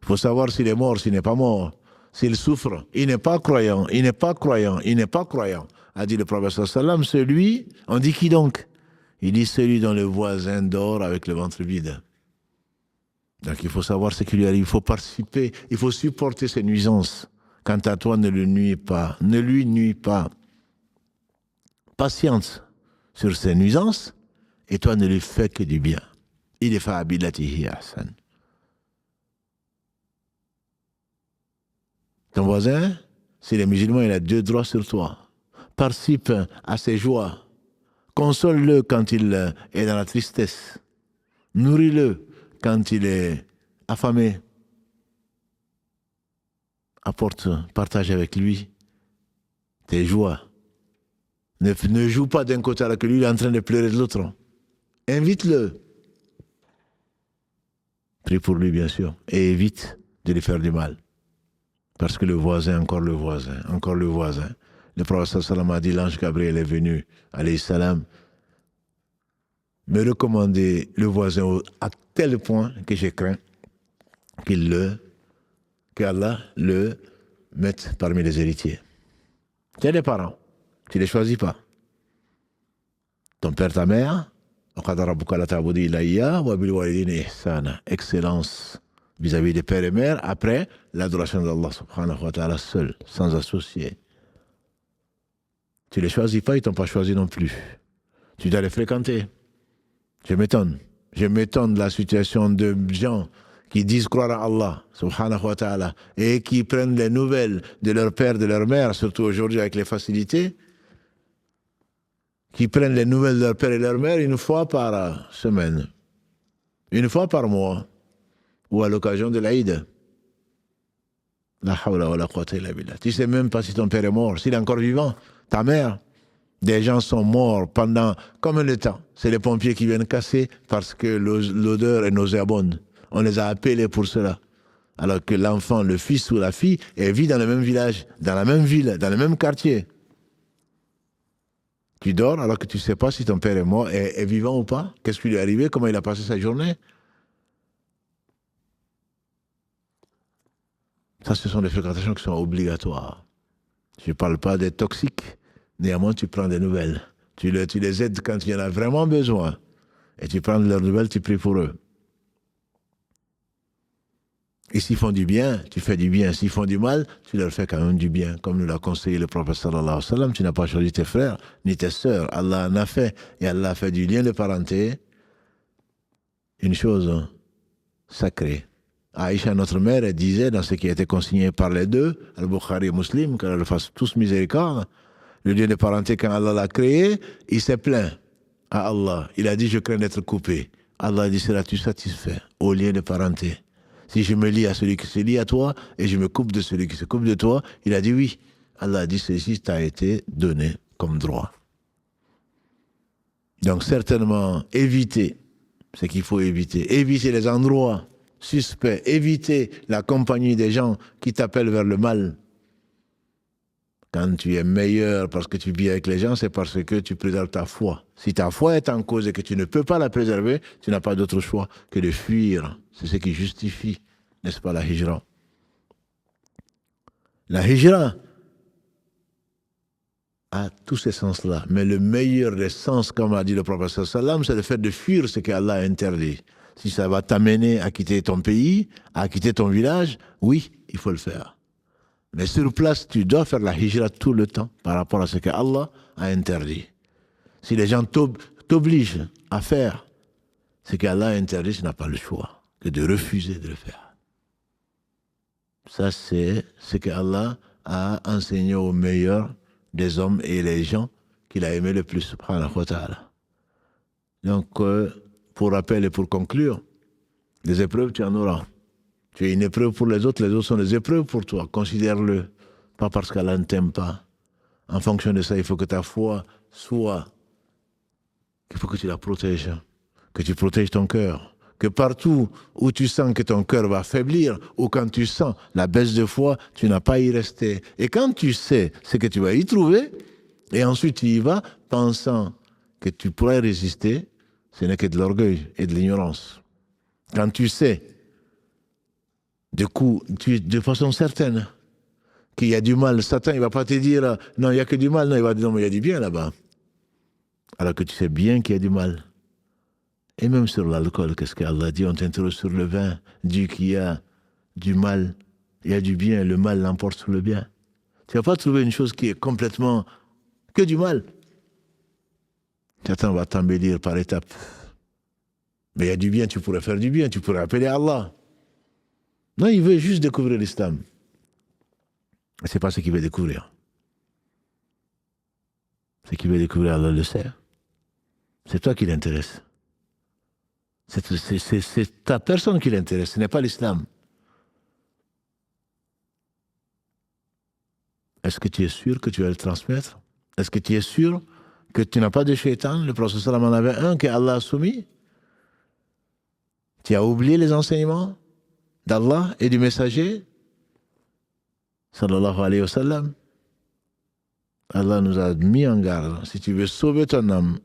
Il faut savoir s'il est mort, s'il n'est pas mort. S'il souffre, il n'est pas croyant, il n'est pas croyant, il n'est pas croyant. A dit le prophète sallam, celui, on dit qui donc? Il dit celui dont le voisin dort avec le ventre vide. Donc il faut savoir ce qui lui arrive, il faut participer, il faut supporter ses nuisances. Quant à toi, ne lui nuis pas, ne lui nuis pas. Patiente sur ses nuisances, et toi ne lui fais que du bien. Il est fa'abilatihi ahsan. Ton voisin, s'il est musulman, il a 2 droits sur toi. Participe à ses joies. Console-le quand il est dans la tristesse. Nourris-le quand il est affamé. Partage avec lui tes joies. Ne joue pas d'un côté alors que lui il est en train de pleurer de l'autre. Invite-le. Prie pour lui, bien sûr. Et évite de lui faire du mal. Parce que le voisin, encore le voisin, encore le voisin. Le prophète sallam a dit, l'ange Gabriel est venu, alayhi salam, me recommander le voisin à tel point que j'ai craint qu'Allah le mette parmi les héritiers. Tu as des parents, tu ne les choisis pas. Ton père, ta mère, excellence vis-à-vis des pères et mères, après l'adoration d'Allah subhanahu wa ta'ala seul, sans associé. Tu ne les choisis pas, ils ne t'ont pas choisi non plus. Tu dois les fréquenter. Je m'étonne de la situation de gens qui disent croire à Allah, subhanahu wa ta'ala, et qui prennent les nouvelles de leur père, de leur mère, surtout aujourd'hui avec les facilités, qui prennent les nouvelles de leur père et leur mère 1 fois par semaine, 1 fois par mois, ou à l'occasion de l'Aïd. La hawla wa la quwwata illa billah. Tu ne sais même pas si ton père est mort, s'il est encore vivant, ta mère. Des gens sont morts pendant combien de temps? C'est les pompiers qui viennent casser parce que l'odeur est nauséabonde. On les a appelés pour cela. Alors que l'enfant, le fils ou la fille, vit dans le même village, dans la même ville, dans le même quartier. Tu dors alors que tu ne sais pas si ton père est mort, est vivant ou pas. Qu'est-ce qui lui est arrivé? Comment il a passé sa journée? Ça, ce sont des fréquentations qui sont obligatoires. Je ne parle pas des toxiques. Néanmoins, tu prends des nouvelles. Tu les aides quand il y en a vraiment besoin. Et tu prends leurs nouvelles, tu pries pour eux. Et s'ils font du bien, tu fais du bien. S'ils font du mal, tu leur fais quand même du bien. Comme nous l'a conseillé le prophète sallallahu alayhi wa sallam, tu n'as pas choisi tes frères ni tes sœurs. Allah en a fait. Et Allah a fait du lien de parenté une chose sacrée. Aïcha, notre mère, elle disait, dans ce qui a été consigné par les deux, Al-Bukhari et Muslim, qu'elle leur fasse tous miséricorde, le lien de parenté, quand Allah l'a créé, il s'est plaint à Allah. Il a dit, je crains d'être coupé. Allah a dit, seras-tu satisfait au lien de parenté? Si je me lie à celui qui se lie à toi et je me coupe de celui qui se coupe de toi, il a dit oui. Allah a dit, ceci t'a été donné comme droit. Donc certainement, éviter ce qu'il faut éviter. Éviter les endroits suspects. Éviter la compagnie des gens qui t'appellent vers le mal. Quand tu es meilleur parce que tu vis avec les gens, c'est parce que tu préserves ta foi. Si ta foi est en cause et que tu ne peux pas la préserver, tu n'as pas d'autre choix que de fuir. C'est ce qui justifie, n'est-ce pas, la hijra. La hijra a tous ces sens-là. Mais le meilleur des sens, comme a dit le prophète sallam, c'est le fait de fuir ce qu'Allah a interdit. si ça va t'amener à quitter ton pays, à quitter ton village, oui, il faut le faire. Mais sur place, tu dois faire la hijra tout le temps par rapport à ce que Allah a interdit. Si les gens t'obligent à faire ce qu'Allah a interdit, tu n'as pas le choix que de refuser de le faire. Ça, c'est ce qu'Allah a enseigné aux meilleurs des hommes et les gens qu'il a aimé le plus, subhanahu wa ta'ala. Donc, pour rappel et pour conclure, les épreuves, tu en auras. Tu es une épreuve pour les autres sont des épreuves pour toi. Considère-le. Pas parce qu'Allah ne t'aime pas. En fonction de ça, il faut que ta foi soit... Il faut que tu la protèges. Que tu protèges ton cœur. Que partout où tu sens que ton cœur va faiblir, ou quand tu sens la baisse de foi, tu n'as pas à y rester. Et quand tu sais ce que tu vas y trouver, et ensuite tu y vas, pensant que tu pourrais résister, ce n'est que de l'orgueil et de l'ignorance. Quand tu sais, du coup, de façon certaine, qu'il y a du mal, Satan, il ne va pas te dire, non, il n'y a que du mal, non, il va dire, non, mais il y a du bien là-bas. Alors que tu sais bien qu'il y a du mal. Et même sur l'alcool, qu'est-ce qu'Allah dit? On t'interroge sur le vin, dit qu'il y a du mal, il y a du bien, le mal l'emporte sur le bien. Tu ne vas pas trouver une chose qui est complètement que du mal. Satan va t'embellir par étapes. Mais il y a du bien, tu pourrais faire du bien, tu pourrais appeler Allah. Non, il veut juste découvrir l'islam. Ce n'est pas ce qu'il veut découvrir. Ce qu'il veut découvrir, Allah le sait. C'est toi qui l'intéresse. C'est ta personne qui l'intéresse, ce n'est pas l'islam. Est-ce que tu es sûr que tu vas le transmettre? Est-ce que tu es sûr que tu n'as pas de shaitan? Le prophète sallam en avait un que Allah a soumis. Tu as oublié les enseignements d'Allah et du messager sallallahu alayhi wa sallam. Allah nous a mis en garde. Si tu veux sauver ton âme,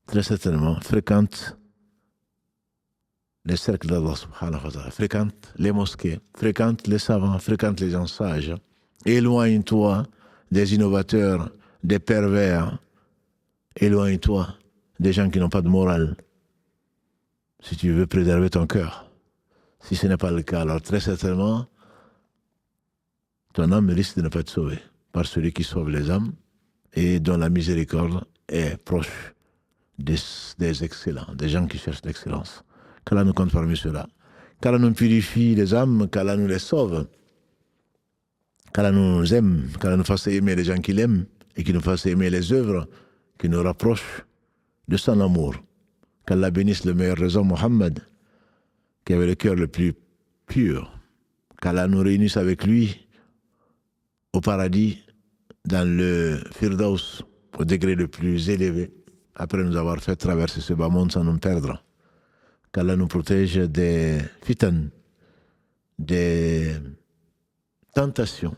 très certainement, fréquente les cercles d'Allah subhanahu wa ta'ala, fréquente les mosquées, fréquente les savants, fréquente les gens sages. Éloigne-toi des innovateurs, des pervers. Éloigne-toi des gens qui n'ont pas de morale. Si tu veux préserver ton cœur. Si ce n'est pas le cas, alors très certainement, ton âme risque de ne pas être sauvée par celui qui sauve les âmes et dont la miséricorde est proche des excellents, des gens qui cherchent l'excellence. Qu'Allah nous compte parmi ceux-là. Qu'Allah nous purifie les âmes, qu'Allah nous les sauve. Qu'Allah nous aime, qu'Allah nous fasse aimer les gens qu'il aime et qu'il nous fasse aimer les œuvres qui nous rapprochent de son amour. Qu'Allah bénisse le meilleur des hommes, Mohammed, qui avait le cœur le plus pur. Qu'Allah nous réunisse avec lui au paradis, dans le Firdaus, au degré le plus élevé, après nous avoir fait traverser ce bas monde sans nous perdre. Qu'Allah nous protège des fitan, des tentations,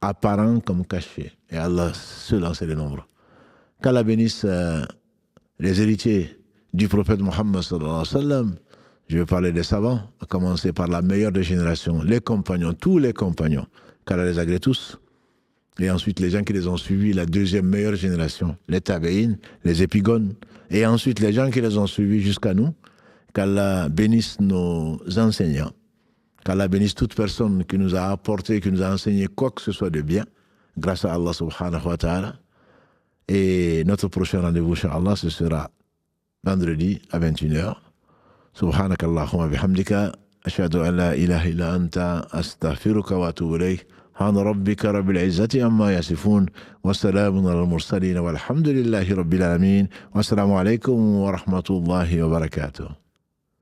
apparentes comme cachées. Et Allah seul en sait le nombre. Qu'Allah bénisse les héritiers du prophète Mohammed sallallahu alayhi wa sallam. Je vais parler des savants, à commencer par la meilleure des générations, les compagnons, tous les compagnons. Qu'Allah les agrée tous. Et ensuite, les gens qui les ont suivis, la deuxième meilleure génération, les tabeïns, les épigones. Et ensuite, les gens qui les ont suivis jusqu'à nous. Qu'Allah bénisse nos enseignants. Qu'Allah bénisse toute personne qui nous a apporté, qui nous a enseigné quoi que ce soit de bien, grâce à Allah subhanahu wa ta'ala. Et notre prochain rendez-vous, Inch'Allah, ce sera vendredi à 21h. Subhanakallahumma bihamdika. Ashhadu an la ilaha illa anta astaghfiruka wa atubu ilayk. سبحان ربك رب العزة عما يصفون وسلام على المرسلين والحمد لله رب العالمين والسلام عليكم ورحمة الله وبركاته.